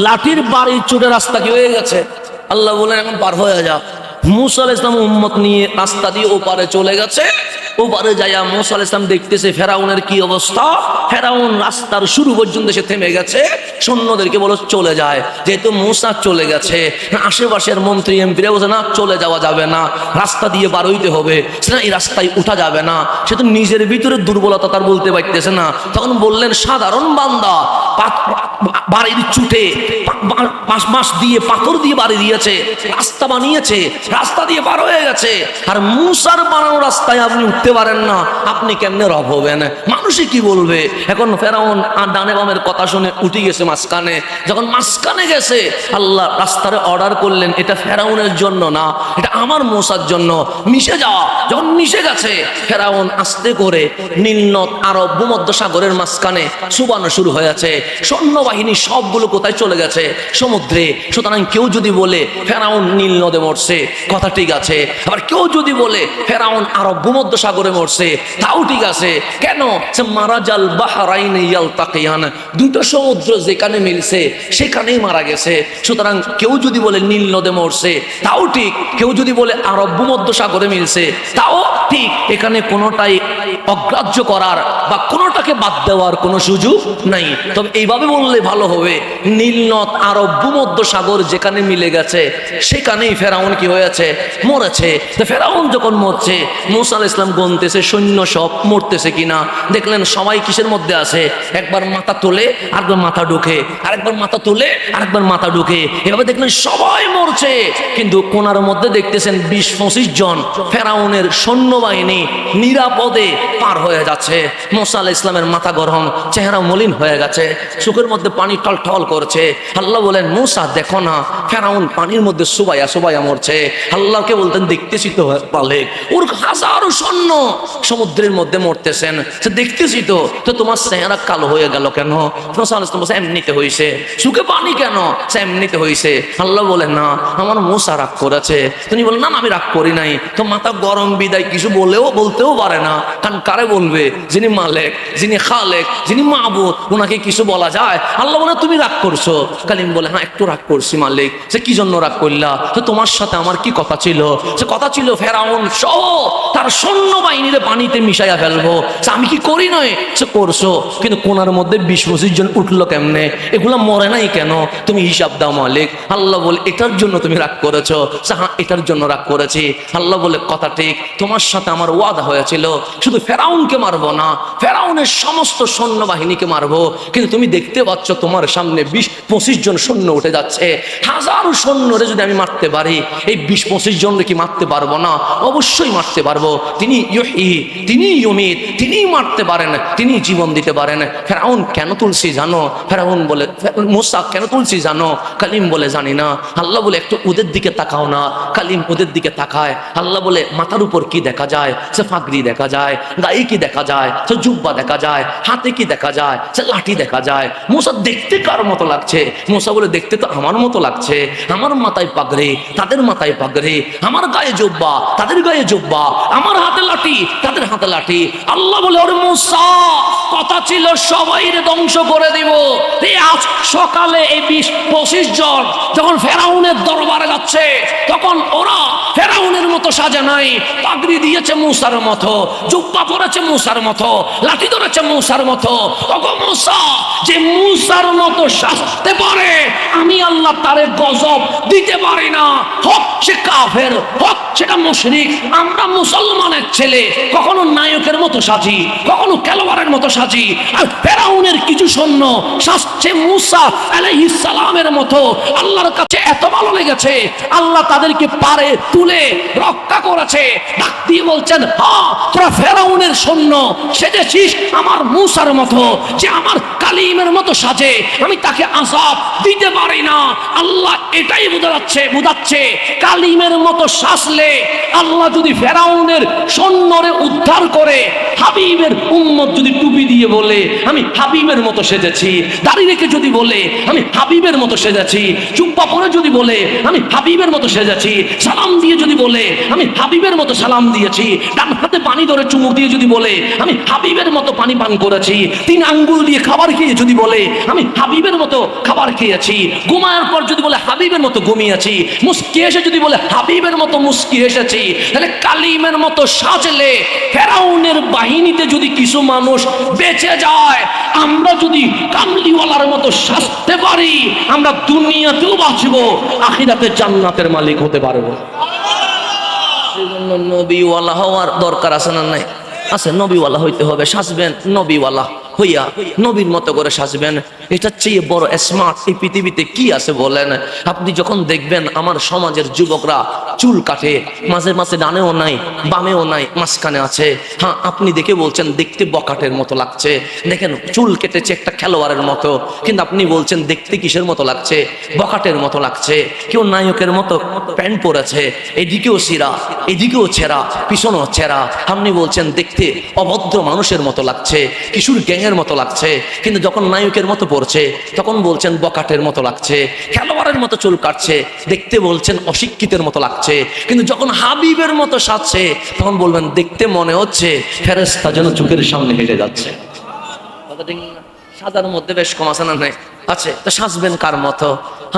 লাঠির বাড়ির চোটে রাস্তা কি হয়ে গেছে? আল্লাহ বলেন এখন পার হয়ে যাও। মুসা আলাইহিস সালাম উম্মত নিয়ে রাস্তা দিয়ে ওপারে চলে গেছে। ওপারে যাইয়া মুসা আলাইহিস সালাম দেখতেছে ফেরাউনের কি অবস্থা। ফেরাউন রাস্তার শুরু পর্যন্ত সে থেমে গেছে, সৈন্যদেরকে বলো চলে যায়। যেহেতু মুসা চলে গেছে, আশেপাশের মন্ত্রী এমপিরা বলছে না চলে যাওয়া যাবে না, রাস্তা দিয়ে বার হইতে হবে, সেটা এই রাস্তায় উঠা যাবে না। সে তো নিজের ভিতরে দুর্বলতা তার বলতে পারতেছে না। তখন বললেন সাধারণ বান্দা বাড়ির চুটে বাঁশ দিয়ে পাথর দিয়ে বাড়ি দিয়েছে, রাস্তা বানিয়েছে, রাস্তা দিয়ে পার হয়ে গেছে, আর মুসার বানানো রাস্তায় আপনি উঠতে পারেন না, আপনি কেমনে রব হবেন? মানুষে কি বলবে? এখন ফেরাউন আর ডানে বামের কথা শুনে উঠে গেছে মাঝখানে। যখন মাঝখানে গেছে আল্লাহ রাস্তারে অর্ডার করলেন এটা ফেরাউনের জন্য না, এটা আমার মুসার জন্য, মিশে যাওয়া। যখন মিশে গেছে ফেরাউন আস্তে করে নীল নদ আরব ভূমধ্য সাগরের মাঝখানে চুবানো শুরু হয়েছে। সৈন্যবাহিনী সবগুলো কোথায় চলে গেছে? সমুদ্রে। সুতরাং কেউ যদি বলে ফেরাউন নীল নদে মরছে, কথা ঠিক আছে। আবার কেউ যদি বলে ফেরাউন আরব ভূমধ্য সাগরে মরছে, তাও ঠিক আছে। কেন? সে মারাজাল বাহরাইনে ইয়ালতাকিয়ান, দুটো সমুদ্র যেখানে মিলছে সেখানেই মারা গেছে। সুতরাং কেউ যদি বলে নীল নদে মরছে তাও ঠিক, কেউ যদি বলে আরব ভূমধ্য সাগরে মিলছে তাও ঠিক। এখানে কোনোটাই অগ্রাহ্য করার বা কোনোটাকে বাদ দেওয়ার কোনো সুযোগ নাই। তবে এইভাবে বললে ভালো হবে, নীল নদ আরব ভূমধ্য সাগর যেখানে মিলে গেছে সেখানেই ফেরাউন কি হয়েছে? মরেছে। তো ফেরাউন যখন মরছে মুসা আলাইহিস সালাম গুনতেছে সৈন্য সব মরতেছে কিনা। দেখলেন সবাই কিসের মধ্যে আছে? একবার মাথা তোলে, আরেকবার মাথা ঢুকে, আরেকবার মাথা তোলে, আরেকবার মাথা ঢুকে, এভাবে দেখলেন সবাই মরছে। কিন্তু কোনার মধ্যে দেখতেছেন 20-25 জন ফেরাউনের সৈন্যবাহিনী নিরাপদে পার হয়ে যাচ্ছে। মুসা আলাইহিস সালামের মাথা গরম, চেহারা মলিন হয়ে গেছে, চোখের মধ্যে পানি টলটল করছে। আল্লাহ বলেন, মুসা দেখো না, ফেরাউন পানির মধ্যে সুবাইয়া সুবাইয়া মরছে। আল্লাহকে বলতেন, দেখতেছি তো মালিক, ওর হাজারো সৈন্য সমুদ্রের মধ্যে মরতেছেন, সে দেখতেছি তো। তো তোমার চেহারা কালো হয়ে গেল কেন? মুসা আলাইহিস সালাম বলছে, এমনিতে হয়েছে। চোখে পানি কেন? সে এমনিতে হয়েছে। আল্লাহ বলেন, না, আমার মুসা রাগ করেছে। তুমি বলেন, না আমি রাগ করি নাই। তো মাথা গরম বিদায় কিছু বলতেও পারে না, কারণ কারে বলবে? যিনি মালিক, যিনি খালেক, যিনি মাবুদ, ওনাকে কিছু বলা যায়? আল্লাহ বলে, তুমি রাগ করছো? কালিম বলে, হ্যাঁ একটু রাগ করছি মালিক। সে কি জন্য রাগ করলা? তো তোমার সাথে আমার কি কথা ছিল? সে কথা ছিল ফেরাউন সহ তার সৈন্য বাহিনীরে পানিতে মিশাইয়া ফেলবো। আমি কি করি নয়? সে করছো, কিন্তু কোনার মধ্যে 20-25 জন উঠলো কেমনে? এগুলা মরে নাই কেন? তুমি হিসাব দাও মালিক। আল্লাহ বলে, এটার জন্য তুমি রাগ করেছো? হ্যাঁ এটার জন্য রাগ করেছি। আল্লাহ বলে, কথা ঠিক, তোমার সাথে আমার ওয়াদা হয়েছিল শুধু ফেরাউনকে মারবো না, ফেরাউনের সমস্ত সৈন্যবাহিনীকে মারবো। কিন্তু তুমি দেখতে পাচ্ছ তোমার সামনে 20-25 জন সৈন্য উঠে যাচ্ছে। হাজারো সৈন্যরে যদি আমি মারতে পারি, এই 20-25 জনকে কি মারতে পারবো না? অবশ্যই মারতে পারবো। তিনি ইউহি, তিনি ইউমিত, তিনি মারতে পারেন, তিনি জীবন দিতে পারেন। ফেরাউন কেন তুলসী জানো? ফেরাউন বলে, মুসা কেন তুলসী জানো? কালিম বলে, জানি না। আল্লাহ বলে, একটু ওদের দিকে তাকাও না। কালিম ওদের দিকে তাকায়। আল্লাহ বলে, মাথার উপর কি দেখা যায়? সে ফাগরি দেখা যায়। গায়ে কি দেখা যায়? সে জুব্বা দেখা যায়। হাতে কি দেখা যায়? সে লাঠি দেখা যায়। মুসা দেখতে কার মতো লাগছে? মুসা বলে, দেখতে তো আমার মতো লাগছে। আমার মাথায় পাগড়ি, তাদের মাথায় পাগড়ি। আমার গায়ে জুব্বা, তাদের গায়ে জুব্বা। আমার হাতে লাঠি, তাদের হাতে লাঠি। আল্লাহ বলে, ওরে মুসা, কথা ছিল সবাইরে ধ্বংস করে দিব। এই আজ সকালে এই 20-25 জন যখন ফেরাউনের দরবারে যাচ্ছে, তখন ওরা ফেরাউনের মতো সাজে নাই। পাগড়ি দিয়েছে মুসার মতো, জুব্বা পরেছে মুসার মতো, লাঠি ধরেছে মুসার মতো। ওগো মুসা, যে মুসার মতো সাজতে পারে, আমি আল্লাহ তারে গজব দিতে পারি না। হোক সে কাফের, হোক সেটা মুশরিক। আমরা মুসলমানের ছেলে, কখনো নায়কের মতো সাজি, কখনো খেলোয়াড়ের মতো সাজি। আর ফেরাউনের কিছু সৈন্য সাজছে মুসা আলাইহিস সালামের মতো। আল্লাহর কাছে এত ভালো লেগেছে, আল্লাহ তাদেরকে পারে তুলে রক্ষা করেছে। ডাক দিয়ে বলছেন, হ্যাঁ তোরা ফেরাউনের সৈন্য সেজেছিস আমার মুসার মতো। যে আমার কালিমের মতো সাজে, আমি তাকে আযাব দিতে পারি না। আল্লাহ এটাই বুঝাচ্ছে কালিমের মতো সাজলে আল্লাহ যদি ফেরাউনের সৈন্যরে উদ্ধার করে, হাবিবের উম্মত যদি টুপি দিয়ে বলে আমি হাবিবের মতো সেজেছি, দাড়ি রেখে যদি বলে আমি হাবিবের মতো সেজেছি, জুব্বা পরে যদি বলে আমি হাবিবের মতো সেজেছি, সালাম দিয়ে যদি বলে আমি হাবিবের মতো সালাম দিয়েছি, ডান হাতে পানি ধরে চুমুক দিয়ে যদি বলে আমি হাবিবের মতো পানি পান করেছি, 3 আঙ্গুল দিয়ে খাবার খেয়ে যদি বলে আমি হাবিবের মতো খাবার খেয়েছি, ঘুমানোর পর যদি বলে হাবিবের মতো ঘুমিয়েছি, মুস্কি এসে যদি বলে হাবিবের মতো মুস্কি এসেছি, তাহলে কালিমের মতো সাজলে ফেরাউনের বাহিনীতে যদি কিছু মানুষ বেঁচে যায়, আমরা যদি কামলিওয়ালার মতো সাজতে পারি, আমরা দুনিয়াতেও বাঁচবো, আখিরাতে জান্নাতের মালিক হতে পারবো। সেজন্য নবীওয়ালা হওয়ার দরকার আছে না নাই? আছে, নবীওয়ালা হইতে হবে। সাজবেন নবীওয়ালা হইয়া, নবীর মতো করে সাজবেন। এটা চেয়ে বড় স্মার্ট এই পৃথিবীতে কি আছে বলেন? আপনি যখন দেখবেন আমার সমাজের যুবকরা চুল কাটে, মাঝে মাঝে ডানেও নাই, বামেও নাই, মাঝখানে আছে। হ্যাঁ, আপনি দেখে বলছেন দেখতে বকাটের মতো লাগছে। দেখেন চুল কেটেছে একটা খেলোয়াড়ের মতো, কিন্তু আপনি বলছেন দেখতে কিসের মতো লাগছে? বকাটের মতো লাগছে। কেউ নায়কের মতো প্যান্ট পরেছে, এদিকেও ছিঁড়া, এদিকেও ছেঁড়া, পিছনেও ছেঁড়া। আপনি বলছেন দেখতে অভদ্র মানুষের মতো লাগছে, কিশোর গ্যাংয়ের মতো লাগছে। কিন্তু যখন নায়কের মতো পড়ছে তখন বলছেন বকাটের মতো লাগছে। খেলোয়াড়ের মতো চুল কাটছে, দেখতে বলছেন অশিক্ষিতের মতো লাগছে। কিন্তু যখন হাবিবের মতো সাজছে তখন বলবেন দেখতে মনে হচ্ছে ফেরেশতা যেন চোখের সামনে হেঁটে যাচ্ছে। সাজার মধ্যে বেশ কম আছে না নাই? আছে। তো সাজবেন কার মতো?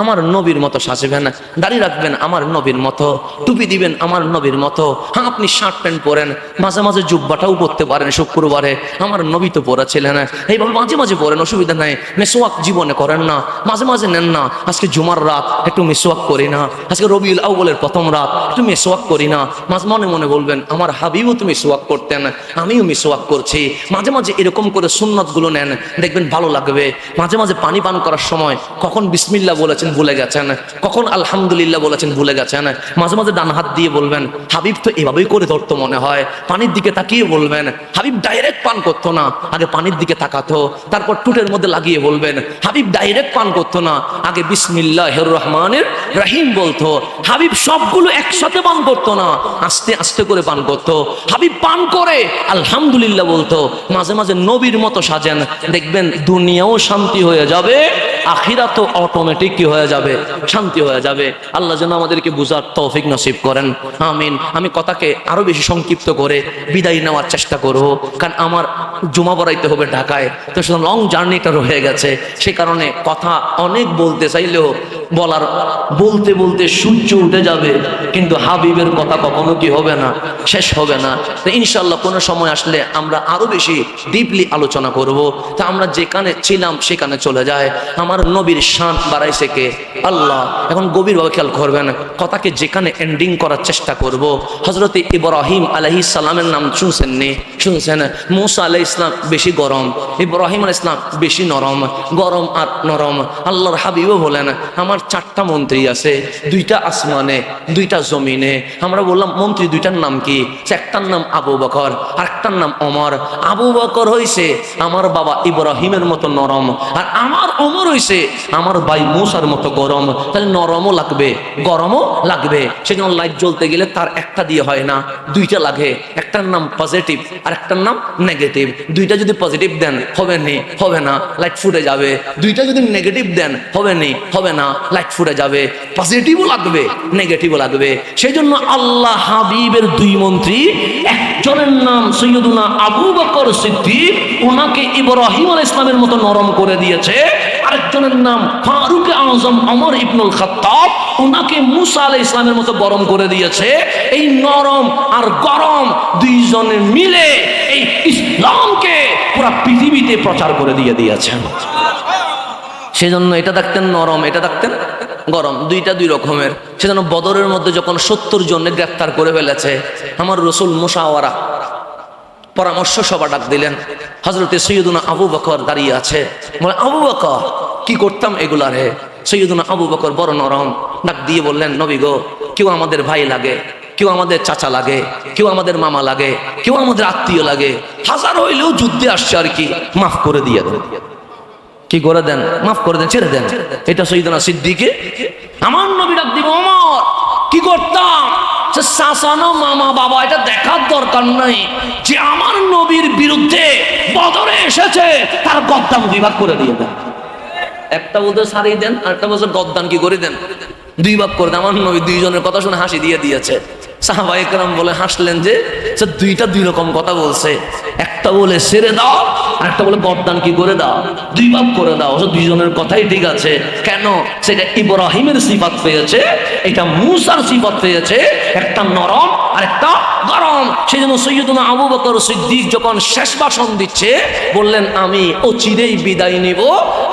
আমার নবীর মতো সাজবেন। দাড়ি রাখবেন আমার নবীর মতো, টুপি দিবেন আমার নবীর মতো। হ্যাঁ, আপনি শার্ট প্যান্ট পরেন, মাঝে মাঝে জুব্বাটাও পরতে পারেন শুক্রবারে, আমার নবী তো পরেছিলেন। এইভাবে মাঝে মাঝে পরেন, অসুবিধা নাই। মেসওয়াক জীবনে করেন না, মাঝে মাঝে নেন না। আজকে জুমার রাত, একটু মেসওয়াক করি না। আজকে রবিউল আউয়ালের প্রথম রাত, একটু মেসওয়াক করি না। মাঝে মনে মনে বলবেন আমার হাবিবও তো মেসওয়াক করতেন, আমিও মেসওয়াক করছি। মাঝে মাঝে এরকম করে সুন্নতগুলো নেন, দেখবেন ভালো লাগবে। মাঝে মাঝে পানি পান করার সময় কখন বিসমিল্লাহ বলেছেন বলেছেন ভুলে গেছেন, কখন আলহামদুলিল্লাহ বলেছেন ভুলে গেছেন। মাঝে মাঝে ডান হাত দিয়ে বলবেন হাবিব তো এভাবেই করে ধরতো মনে হয়, পানির দিকে তাকিয়ে বলবেন। হাবিব ডাইরেক্ট পান করতো না, আগে পানির দিকে তাকাতো, তারপর টুটের মধ্যে লাগিয়ে বলবেন। হাবিব ডাইরেক্ট পান করতো না, আগে বিসমিল্লাহির রহমানির রহিম বলতো। হাবিব সবগুলো একসাথে পান করতো না, আস্তে আস্তে করে পান করতো। হাবিব পান করে আলহামদুলিল্লাহ বলতো। মাঝে মাঝে নবীর মতো সাজেন, দেখবেন দুনিয়াও শান্তি হয়ে যাবে, আখিরাতও অটোমেটিক কি হয়ে যাবে, শান্তি হয়ে যাবে। আল্লাহ যেন আমাদেরকে বুঝার তৌফিক নসিব করেন, আমিন। আমি কথাকে আরো বেশি সংক্ষিপ্ত করে বিদায় নেওয়ার চেষ্টা করব, কারণ আমার জুমা পড়াইতে হবে ঢাকায়, তো সেটা লং জার্নিটা রয়ে গেছে। সে কারণে কথা অনেক বলতে চাইলেও বলতে বলতে সূর্য উঠে যাবে, কিন্তু হাবিবের কথা কখনো কি হবে না, শেষ হবে না। তো ইনশাল্লাহ কোনো সময় আসলে আমরা আরো বেশি ডিপলি আলোচনা করব। তা আমরা যেখানে ছিলাম সেখানে চলে যায়। আমার নবীর শান বাড়াইছে কে? আল্লাহ। এখন গভীরভাবে খেয়াল করবেন, কথাকে যেখানে এন্ডিং করার চেষ্টা করব। হযরত ইব্রাহিম আলাইহিস সালামের নাম শুনছেন নি? শুনছেন। মুসা আলাইহিস সালাম বেশি গরম, ইব্রাহিম আলাইহিস সালাম বেশি নরম। গরম আর নরম। আল্লাহর হাবিবও বলেন আমার 4টা মন্ত্রী আছে, 2টা আসমানে, 2টা জমিনে। আমরা বললাম মন্ত্রী 2টার নাম কি? একটার নাম আবু বকর, আরেকটার নাম ওমর। আবু বকর হইছে আমার বাবা ইব্রাহিমের মতো নরম, আর আমার ওমর হইছে আমার ভাই মুসার মতো গরম। তাহলে নরমও লাগবে, গরমও লাগবে। সেজন্য লাইট জ্বলতে গেলে তার একটা দিয়ে হয় না, 2টা লাগে। একটার নাম পজিটিভ আর একটার নাম নেগেটিভ। 2টা যদি পজিটিভ দেন হবে নি, হবে না, লাইট ফুটে যাবে। 2টা যদি নেগেটিভ দেন হবে নি, হবে না, লাইট ফুটে যাবে। পজিটিভও লাগবে, নেগেটিভও লাগবে। সেই জন্য আল্লাহ হাবিবের 2 মন্ত্রী, একজনের নাম সৈয়দুনা আবু বকর সিদ্দিক, ওনাকে ইব্রাহিম আলাইহিস সালামের মতো নরম করে দিয়েছে। আরেকজনের নাম ফারুক আজম ওমর ইবনুল খাত্তাব, ওনাকে মুসা আলাইহিস সালামের মতো গরম করে দিয়েছে। এই নরম আর গরম 2 জনে মিলে এই ইসলামকে পুরো পৃথিবীতে প্রচার করে দিয়েছেন। সেজন্য এটা দেখতেন নরম, এটা দেখতেন গরম, 2টা 2 রকমের। সেজন্য বদরের মধ্যে যখন 70 জনে গ্রেফতার করে ফেলেছে, আমার রাসূল মুশাওয়ারা পরামর্শ সভা ডাক দিলেন। হযরতে সৈয়দুনা আবু বকর দাঁড়িয়ে আছে, বলে আবু বকর কি করতাম এগুলারে? সৈয়দুনা আবু বকর বড় নরম, ডাক দিয়ে বললেন নবী গো, কেউ আমাদের ভাই লাগে, কেউ আমাদের চাচা লাগে, কেউ আমাদের মামা লাগে, কেউ আমাদের আত্মীয় লাগে, হাজার হইলেও যুদ্ধে আসছে আর কি, মাফ করে দিয়ে দেন। কি করে দেন? মাফ করে দেন, ছেড়ে দেন। এটা সৈয়দনা সিদ্দিকে। আমার নবী ডাক দিব ওমর কি করতাম? চাচানো মামা বাবা এটা দেখার দরকার নাই, যে আমার নবীর বিরুদ্ধে বদরে এসেছে তার গদ্দান বিভাগ করে দিয়ে দেন। একটা বলতে সারিয়ে দেন, আর একটা বলতে গদ্দান কি করে দেন, 2 ভাগ করে দেন। আমার নবী 2 জনের কথা শুনে হাসি দিয়ে দিয়েছে। সাহাবায়ে কেরাম বলে হাসলেন যে 2টা 2 রকম কথা বলছে, একটা বলে ছেড়ে দাও, আর একটা বলে গদ্দান কি করে দাও, 2 ভাগ করে দাও। 2 জনের কথাই ঠিক আছে। কেন? সেটা ইব্রাহিমের সিফাত পেয়েছে, এটা মুসার সিফাত পেয়েছে, একটা নরম আর একটা গরম। সেই জন্য সৈয়দুনা আবু বকর সিদ্দিক যখন শেষ ভাষণ দিচ্ছে বললেন আমি অচিরেই বিদায় নিব,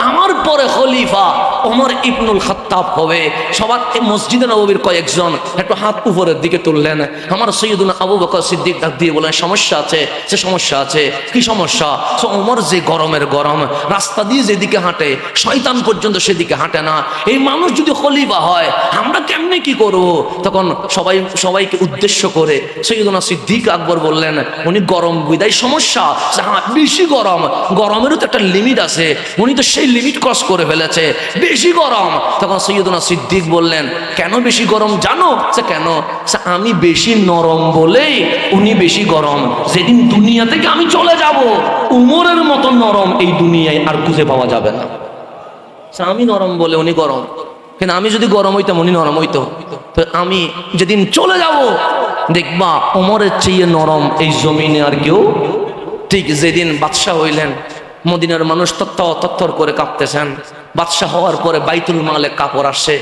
আমার পরে খলিফা ওমর ইবনুল খাত্তাব হবে। সবার মসজিদে নববীর কয়েকজন একটু হাত উপরের দিকে তুললেন। আমার সৈয়দুনা আবু বকর সিদ্দিক ডাক দিয়ে বলেন সমস্যা আছে। সে সমস্যা আছে, কি সমস্যা? সে ওমর যে গরমের গরম, রাস্তা দিয়ে যেদিকে হাঁটে শয়তান পর্যন্ত সেদিকে হাঁটে না। এই মানুষ যদি খলিফা হয় আমরা কেমনে কি করব? তখন সবাইকে উদ্দেশ্য করে সৈয়দুনা সিদ্দিক আকবর বললেন উনি গরম বিদায় সমস্যা, হ্যাঁ বেশি গরম, গরমেরও তো একটা লিমিট আছে, উনি তো সেই লিমিট ক্রস করে ফেলেছে, বেশি গরম। তখন সৈয়দুনা সিদ্দিক বললেন কেন বেশি গরম জানো? সে কেন? আমি বেশি নরম বলেই উনি বেশি গরম। যেদিন দুনিয়া থেকে আমি চলে যাব উমরের মতো নরম এই দুনিয়ায় আর খুঁজে পাওয়া যাবে না। আমি নরম বলে উনি গরম, কিন্তু আমি যদি গরম হইতাম উনি নরম হইতো। তো আমি যেদিন চলে যাব দেখবা ওমরের চেয়ে নরম এই জমিনে আর কেউ। ঠিক যেদিন বাদশাহ হইলেন, মদিনার মানুষ তত্তর করে কাঁপতেছেন। বাদশাহ হওয়ার পরে বাইতুল মালে কাপড় আসে,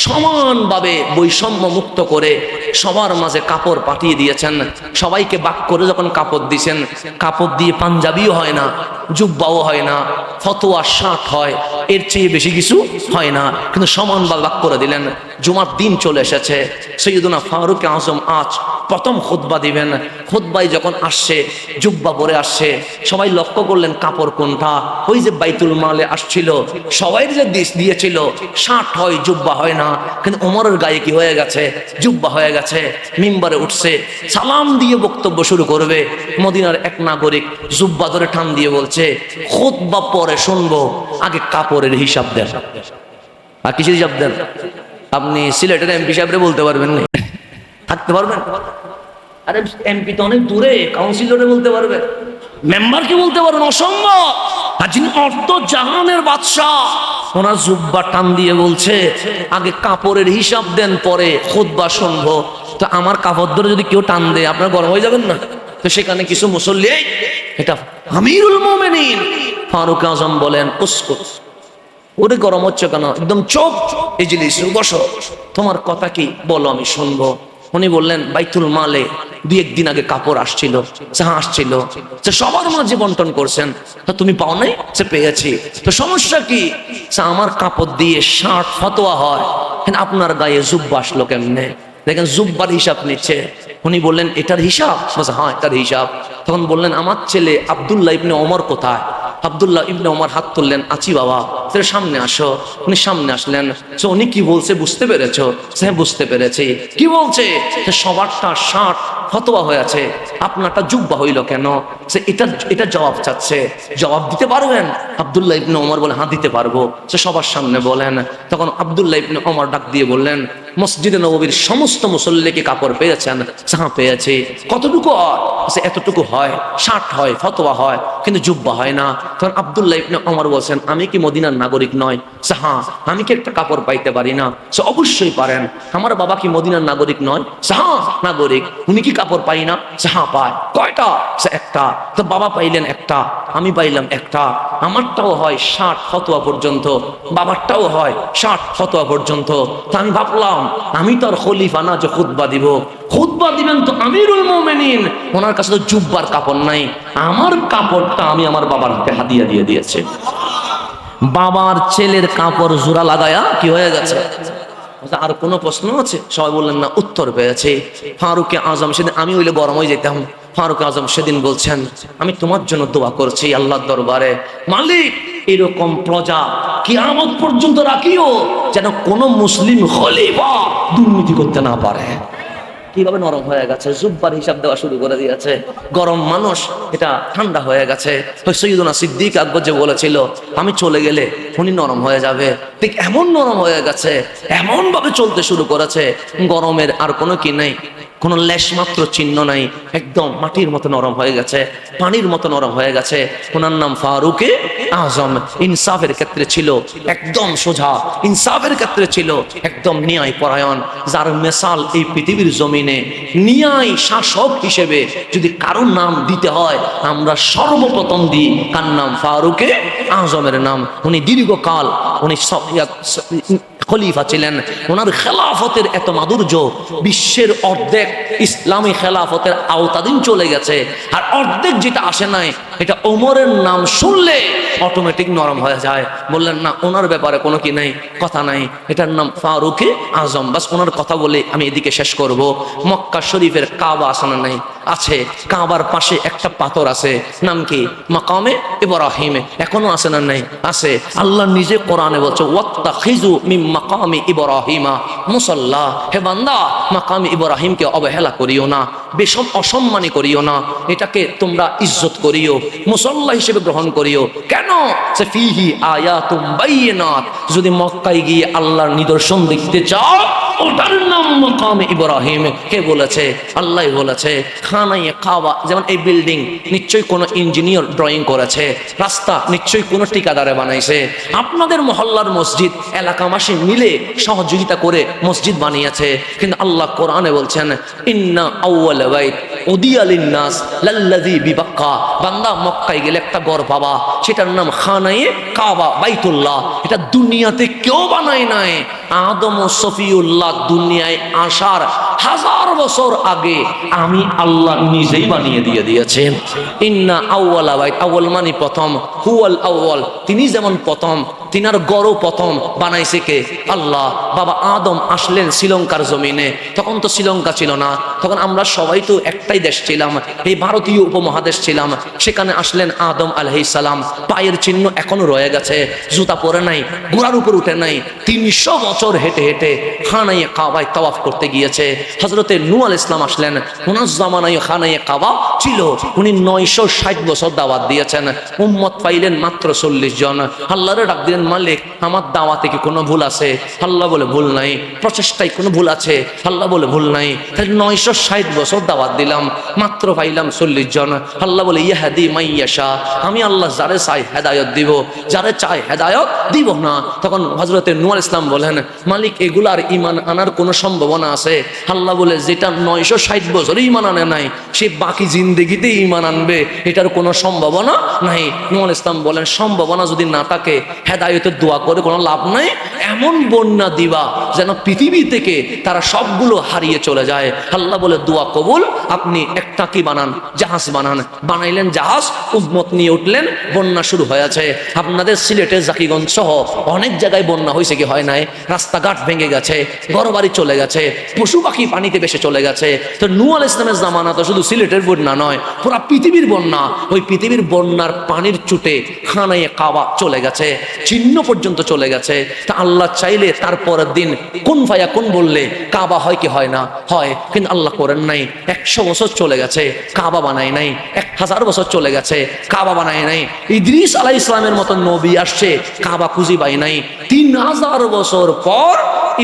সমানভাবে বৈষম্য মুক্ত করে সবার মাঝে কাপড় পাঠিয়ে দিয়েছেন। সবাইকে বাক করে যখন কাপড় দিয়েছেন, কাপড় দিয়ে পাঞ্জাবিও হয় না, জুব্বাও হয় না, ফতোয়া শার্ট হয়, এর চেয়ে বেশি কিছু হয় না, কিন্তু সমান বাক করে দিলেন। জুমার দিন চলে এসেছে, সৈয়দনা ফারুক আজম আজ প্রথম খুতবা দিবেন। খুতবায় যখন আসছে, জুব্বা পরে আসছে, সবাই লক্ষ্য করলেন কাপড় কোনটা। ওই যে বাইতুল মালে আসছিল, সবাই যে দিয়েছিল, শার্ট হয় জুব্বা হয় না, কিন্তু ওমরের গায়ে কি হয়ে গেছে, জুব্বা হয়ে গেছে। মিম্বারে উঠছে, সালাম দিয়ে বক্তব্য শুরু করবে। মদিনার এক নাগরিক জুব্বা ধরে টান দিয়ে বলছে, খুতবা পরে শুনবো, আগে কাপড়ের হিসাব দেন। আর কিসের হিসাব দেন? আপনি সিলেটের এমপি সাহেবরে বলতে পারবেন না, থাকতে পারবেন? আরে এমপি তো অনেক দূরে, কাউন্সিলরে বলতে পারবে, মেম্বারকে বলতে পারবেন, অসম্ভব। আর যিনি অর্ধ জাহানের বাদশাহ, ওনার জুব্বা টান দিয়ে বলছে আগে কাপড়ের হিসাব দেন, পরে খুতবা শুনবো। তো আমার কাপড় ধরে যদি কেউ টান দেয়, আপনার গরম হয়ে যাবেন না? তো সেখানে কিছু মুসল্লি, এটা আমিরুল মুমিনিন ফারুক আজম বলেন, উসকুত, ওরে গরম হচ্ছে কেন, একদম চুপ, ইজলিস, বসো, তোমার কথা কি বলো, আমি শুনবো। উনি বললেন, বাইতুল মালে 2-1 দিন আগে কাপড় আসছিল, যাহা আসছিল সে সবার মাঝে বন্টন করছেন, তা তুমি পাও নাই? সে পেয়েছি। তো সমস্যা কি? আমার কাপড় দিয়ে শার্ট ফতোয়া হয়, আপনার গায়ে জুব্বা আসলো কেমনে? দেখেন জুব্বার হিসাব নিচ্ছে। উনি বললেন, এটার হিসাব? হ্যাঁ, এটার হিসাব। তখন বললেন, আমার ছেলে আব্দুল্লাহ ইবনে ওমর কোথায়? আব্দুল্লাহ ইবনে ওমর হাত তুললেন, আছি বাবা, তুমি সামনে আসো। উনি সামনে আসলেন। উনি কি বলছে বুঝতে পেরেছো? হ্যাঁ, বুঝতে পেরেছি। কি বলছে? সবারটা শার্ট ফতোয়া হয়ে আছে, আপনারটা জুব্বা হইল কেন? সে এটা জবাব চাচ্ছে, জবাব দিতে পারবেন? আব্দুল্লাহ ইবনে ওমর বলে, হ্যাঁ দিতে পারবো। সে সবার সামনে বলেন। তখন আব্দুল্লাহ ইবনে ওমর ডাক দিয়ে বললেন, মসজিদে নববীর সমস্ত মুসল্লিকে কাপড় পেয়েছেন? হ্যাঁ পেয়েছি। কতটুকু হয়? এতটুকু হয়, শার্ট হয়, ফতোয়া হয়, কিন্তু জুব্বা হয় না। তখন আব্দুল্লাহ ইবনে ওমর বলছেন, আমি কি মদিনার নাগরিক নয়? হ্যাঁ। আমি কি একটা কাপড় পাইতে পারি না? অবশ্যই পারেন। আমার বাবা কি মদিনার নাগরিক নয়? হ্যাঁ নাগরিক। উনি কি কাপড় পাই না? হ্যাঁ পায়। কয়টা? একটা। তো বাবা পাইলেন একটা, আমি পাইলাম একটা। আমারটাও হয় শার্ট ফতোয়া পর্যন্ত, বাবারটাও হয় শার্ট ফতোয়া পর্যন্ত। তো আমি ভাবলাম, আমি তো আর খলিফা না যে খুতবা দিব। খুতবা দিবেন তো আমিরুল মুমিনিন, ওনার কাছে তো জুব্বার কাপড় নাই, আমার কাপড়টা আমি আমার বাবার হাতে হাদিয়া দিয়ে দিয়েছে। বাবার ছেলের কাপড় জোড়া লাগায়া কি হয়ে গেছে? আর কোনো প্রশ্ন আছে? সবাই বললেন না, উত্তর পেয়েছে। ফারুক আজম সেদিন, আমি হইলে গরম হয়ে যেতাম, ফারুক আজম সেদিন বলছেন, আমি তোমার জন্য দোয়া করছি আল্লাহর দরবারে, মালিক এরকম প্রজা কিয়ামত পর্যন্ত রাখিও, যেন কোনো মুসলিম খলিফা দুর্নীতি করতে না পারে। কিভাবে নরম হয়ে গেছে, জুব্বার হিসাব দেওয়া শুরু করে দিয়েছে। গরম মানুষ, এটা ঠান্ডা হয়ে গেছে। সৈয়দনা সিদ্দিক আকবর যে বলেছিল, আমি চলে গেলে উনি নরম হয়ে যাবে, ঠিক এমন নরম হয়ে গেছে, এমন ভাবে চলতে শুরু করেছে, গরমের আর কোনো কি নেই, কোনো লেশ মাত্র চিহ্ন নাই, একদম মাটির মতো নরম হয়ে গেছে, পানির মতো নরম হয়ে গেছে। ওনার নাম ফারুকে আজম। ইনসাফের ক্ষেত্রে ছিল একদম সোজা, ইনসাফের ক্ষেত্রে ছিল একদম ন্যায় পরায়ণ, যার মেসাল এই পৃথিবীর জমিনে ন্যায় শাসক হিসেবে যদি কারোর নাম দিতে হয়, আমরা সর্বপ্রথম দিই কার নাম? ফারুকে আজমের নাম। উনি দীর্ঘকাল উনি খলিফা ছিলেন। ওনার খেলাফতের এত মাধুর্য, বিশ্বের অর্ধেক ইসলামী খেলাফতের আওতাধীন চলে গেছে, আর অর্ধেক যেটা আসে নাই, এটা ওমরের নাম শুনলে অটোমেটিক নরম হয়ে যায়। বললেন না, ওনার ব্যাপারে কোনো কি নাই, কথা নাই, এটার নাম ফারুকে আজম। বাস ওনার কথা বলে আমি এদিকে শেষ করব। মক্কা শরীফের কাবা আছে না নাই? আছে। কাবার পাশে একটা পাথর আছে, নাম কি? মাকামে ইব্রাহিম। এখনো আছে না নাই? আছে। আল্লাহ নিজে কোরআনে বলছে, ওয়াত্তাখিযু মিন মাকামি ইব্রাহিমা মুসাল্লা। হে বান্দা, মাকামি ইব্রাহিমকে অবহেলা করিও না, অসম্মানী করিও না, এটাকে তোমরা ইজ্জত করিও, মুসাল্লা হিসেবে গ্রহণ করিও। কেন? সে ফিহি আয়াতুম বাইয়িনাত। যদি মক্কায় গিয়ে আল্লাহর নিদর্শন দেখতে চাও, ওটার নাম মাকামে ইব্রাহিম। কে বলেছে? আল্লাহ বলেছে। খানায়ে কাবা, যেমন এই বিল্ডিং নিশ্চয়ই কোনো ইঞ্জিনিয়ার ড্রয়িং করেছে, রাস্তা নিশ্চয়ই কোনো ঠিকাদারে বানাইছে, আপনাদের মহল্লার মসজিদ এলাকাবাসী মিলে সহযোগিতা করে মসজিদ বানিয়েছে। কিন্তু আল্লাহ কোরআনে বলছেন, ইন্না আউয়াল বাইত উদিয়া লিন্নাস লাল্লাযী বিবাক্কা। বান্দা মক্কায় গেলে একটা ঘর পাবা, সেটার নাম খানায়ে কাবা, বাইতুল্লাহ। এটা দুনিয়াতে কেউ বানায় নাই। আদম ও সফিউল্লাহ দুনিয়ায় আসার হাজার বছর আগে আমি আল্লাহ নিজেই বানিয়ে দিয়েছেন। ইন্না আউয়ালা বাইত, আউয়াল মানে প্রথম, হুয়াল আউয়াল, তিনি যেমন প্রথম, তিনার গড়ও প্রথম বানাইছে কে? আল্লাহ। বাবা আদম আসলেন শ্রীলঙ্কার জমিনে, তখন তো শ্রীলঙ্কা ছিল না, তখন আমরা সবাই তো একটাই দেশ ছিলাম, এই ভারতীয় উপমহাদেশ ছিলাম। সেখানে আসলেন আদম আলাইহিস সালাম, পায়ের চিহ্ন এখনো রয়ে গেছে, জুতা পরে নাই, ঘোড়ার উপর উঠে নাই, 300 বছর হেঁটে হেঁটে খানায়ে কাবায় তাওয়াফ করতে গিয়েছে। হযরতে নূহ আলাইহিস সালাম আসলেন, ওনার জামানায় খানায়ে কাবা ছিল, উনি 960 বছর দাওয়াত দিয়েছেন, উম্মত পাইলেন মাত্র 40 জন। আল্লাহরে ডাক দিলেন, মালিক আমার দাওয়াতে কি কোনো ভুল আছে? আল্লাহ বলে ভুল নাই। প্রচেষ্টায় কোনো ভুল আছে? আল্লাহ বলে ভুল নাই। তাহলে 960 বছর দাওয়াত দিলাম, মাত্র পাইলাম 40 জন। আল্লাহ বলে ইয়াহদি মাইয়াশা, আমি আল্লাহ যারে চাই হেদায়ত দিব, যারে চাই হেদায়ত দিব না। তখন হযরতে নূহ আলাইহিস সালাম বলেন, মালিক এগুলার ঈমান আনার কোনো সম্ভাবনা আছে? আল্লাহ বলে যেটা 960 বছর ঈমান আনে নাই, সে বাকি জিন্দেগিতে ঈমান আনবে, এটার কোনো সম্ভাবনা নাই। নূহ আলাইহিস সালাম বলেন, সম্ভাবনা যদি না থাকে হেদায়েতের দোয়া করে কোনো লাভ নাই, এমন বন্যা দিবা যেন পৃথিবী থেকে তারা সবগুলো হারিয়ে চলে যায়। আল্লাহ বলে দোয়া কবুল, আপনি একটা কি বানান, জাহাজ বানান। বানাইলেন জাহাজ, উম্মত নিয়ে উঠলেন, বন্যা শুরু হয়েছে। আপনাদের সিলেটের জাকিগঞ্জ সহ অনেক জায়গায় বন্যা হয়েছে কি হয় নাই? রাস্তাঘাট ভেঙে গেছে, ঘরবাড়ি চলে গেছে, পশু পাখি পানিতে ভেসে চলে গেছে। তো নূহ আলাইহিস সালামের জামানা তো শুধু সিলেটের বন্যা নয়, পুরা পৃথিবীর বন্যা। ওই পৃথিবীর বন্যার পানির চুটে খানায়ে কাবা চলে গেছে, চিহ্ন পর্যন্ত চলে গেছে। তা আল্লাহ চাইলে তারপরের দিন কোন ফায়াকুন বললে কাবা হয় কি হয় না? হয়। কিন্তু আল্লাহ করেন নাই। 100 বছর চলে গেছে, কাবা বানায় নাই। 1000 বছর চলে গেছে, কাবা বানায় নাই। ইদ্রিস আলাইহিস সালামের মতো নবী আসছে, কাবা খুঁজি পাই নাই। 3000 বছর পর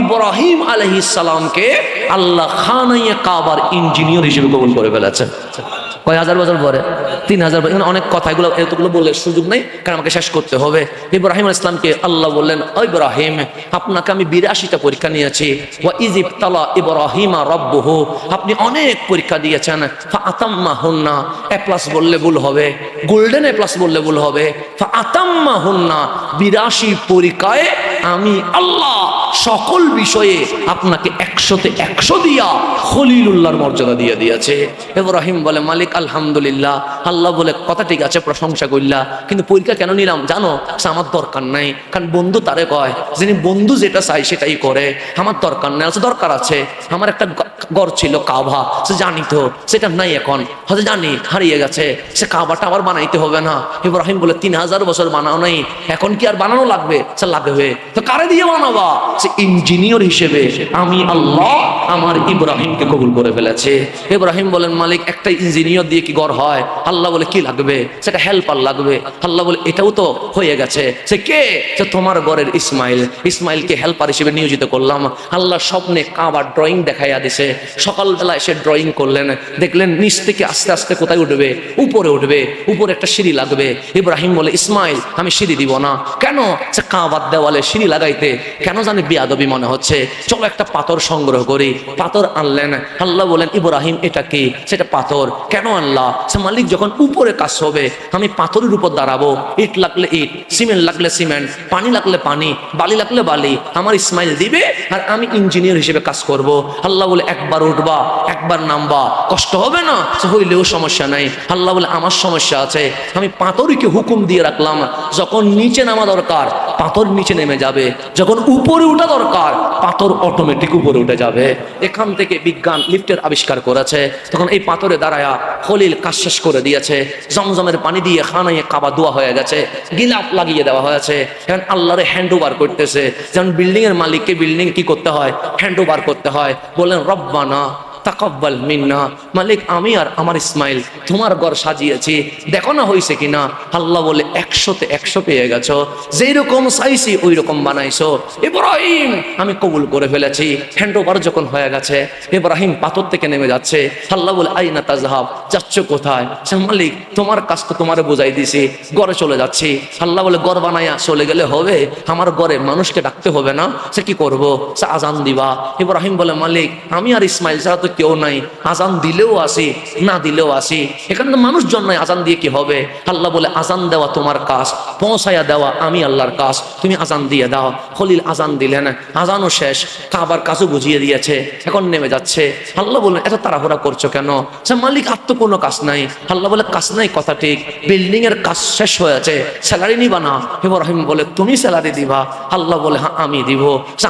ইব্রাহিম আলাইহিস সালামকে আল্লাহ খানায়ে কাবার ইঞ্জিনিয়ার হিসেবে কবুল করে ফেলেছে। কয় হাজার বছর পরে? 3000 বছর। অনেক কথা, এগুলো এতগুলো বললে সুযোগ নেই, কারণ আমাকে শেষ করতে হবে। ইব্রাহিম আলাইহিস সালামকে আল্লাহ বললেন, ও ইব্রাহিম, আপনাকে আমি 82টা পরীক্ষা নিয়েছি। ওয়া ইযিবতালা ইব্রাহিমা রাব্বুহু, আপনি অনেক পরীক্ষা দিয়েছেন। ফাআতাম্মাহুন্না, A+ বললে ভুল হবে, গোল্ডেন A+ বললে ভুল হবে। ফাআতাম্মাহুন্না, 82 পরীক্ষায় আমি আল্লাহ সকল বিষয়ে আপনাকে 100তে 100 দিয়া খলিলুল্লাহর মর্যাদা দিয়ে দিয়েছে। ইব্রাহিম বলে, মালিক আলহামদুলিল্লাহ। আল্লাহ বলে, কথা ঠিক আছে, প্রশংসা করলা, কিন্তু পরীক্ষা কেন নিলাম জানো? আমার দরকার নাই। কারণ বন্ধু তারে কয়, যিনি বন্ধু যেটা চাই সেটাই করে। আমার দরকার নাই। আছে দরকার আছে, আমার একটা ঘর ছিল কাবা, সে জানি তো, সেটা নাই এখন, হয়তো জানি হারিয়ে গেছে, সে কাবাটা আবার বানাইতে হবে না। ইব্রাহিম বলে, 3000 বছর বানাও নাই, এখন কি আর বানানো লাগবে? সে লাগবে। তো কারে দিয়ে বানাবা? সে ইঞ্জিনিয়ার হিসেবে আমি আল্লাহ আমার ইব্রাহিমকে কবুল করে ফেলেছে। ইব্রাহিম বলেন, মালিক একটা ইঞ্জিনিয়ার দিয়ে কি ঘর হয়? আল্লাহ বলে, কি লাগবে? সেটা হেল্পার লাগবে। আল্লাহ বলে, এটাও তো হয়ে গেছে। সে কে? সে তোমার ঘরের ইসমাইল। ইসমাইলকে হেল্পার হিসেবে নিয়োজিত করলাম। আল্লাহ স্বপ্নে কাবার ড্রয়িং দেখাইয়া দিছে। সকালবেলায় সে ড্রয়িং করলেন, দেখলেন নিচ থেকে আস্তে আস্তে কোথায় উঠবে? উপরে উঠবে, উপরে একটা সিঁড়ি লাগবে। ইব্রাহিম বলে, ইসমাইল আমি সিঁড়ি দিব না। কেন? সে কাবার দেওয়ালে সিঁড়ি লাগাইতে কেন জানি বেয়াদবি মনে হচ্ছে, চলো একটা পাথর সংগ্রহ করি। পাথর আনলেন। আল্লাহ বলেন, ইব্রাহিম এটা কি? সেটা পাথর। কেন আল্লাহ? সে মালিক যখন উপরে কাজ হবে আমি পাথরের উপর দাঁড়াবো, ইট লাগলে ইট, সিমেন্ট লাগলে সিমেন্ট, পানি লাগলে পানি, বালি লাগলে বালি, আমার ইসমাইল দিবে আর আমি ইঞ্জিনিয়ার হিসেবে কাজ করব। আল্লাহ বলে, একবার উঠবা একবার নামবা, কষ্ট হবে না? সে হইলেও সমস্যা নাই। আল্লাহ বলে, আমার সমস্যা আছে। আমি পাথরকে হুকুম দিয়ে রাখলাম, যখন নিচে নামা দরকার পাথর নিচে নেমে যাবে, যখন উপরে উঠা দরকার পাথর অটোমেটিক উপরে উঠে যাবে। এখান থেকে বিজ্ঞান লিফটের আবিষ্কার করেছে। তখন এই পাথরে দাঁড়ায়া খলিল কাজ শেষ করে দিয়েছে। জমজমের পানি দিয়ে খানায়ে কাবা দোয়া হয়ে গেছে, গিলাফ লাগিয়ে দেওয়া হয়েছে। এখন আল্লাহরে হ্যান্ড ওভার করতেছে। যেমন বিল্ডিং এর মালিককে বিল্ডিং কি করতে হয়? হ্যান্ড ওভার করতে হয়। বললেন, রব্বানা তাকাব্বাল মিন্না, মালিক আমি আর আমার ইসমাইল তোমার ঘর সাজিয়েছি, দেখো না হয়েছে কিনা। আল্লাহ বলে, 100তে 100 পেয়ে গেছো, যেই রকম চাইছি ওই রকম বানাইছো। ইব্রাহিম আমি কবুল করে ফেলেছি। হ্যান্ড ওভার যখন হয়ে গেছে, ইব্রাহিম পাথর থেকে নেমে যাচ্ছে। আল্লাহ বলে, আইনা তাজহাব, যাচ্ছ কোথায়? মালিক তোমার কাজ তো তোমারে বোঝাই দিছি, ঘরে চলে যাচ্ছি। আল্লাহ বলে ঘর বানাইয়া চলে গেলে হবে? আমার ঘরে মানুষকে ডাকতে হবে না? সে কি করব? সে আজান দিবা। ইব্রাহিম বলে মালিক আমি আর ইসমাইল ছাড়া তো কেউ নাই, আজান দিলেও আসি না দিলেও আসি, এখানে তো মানুষ জন্মায়, আজান দিয়ে কি হবে? আল্লাহ বলে আজান দেওয়া তোমার কাজ, পৌঁছাইয়া দেওয়া আমি আল্লাহর কাজ, তুমি আজান দিয়ে দাও। খলিল আজান দিলেন, আজানও শেষ, কাবার কাজও বুঝিয়ে দিয়েছে, এখন নেমে যাচ্ছে। আল্লাহ বলেন এত তাড়াহুড়া করছো কেন? সে মালিক আর তো কোনো কাজ নাই। আল্লাহ বলে কাজ নাই কথা ঠিক, বিল্ডিং এর কাজ শেষ হয়েছে, স্যালারি নিবা না? ইব্রাহিম বলে তুমি স্যালারি দিবা? আল্লাহ বলে হ্যাঁ আমি দিব।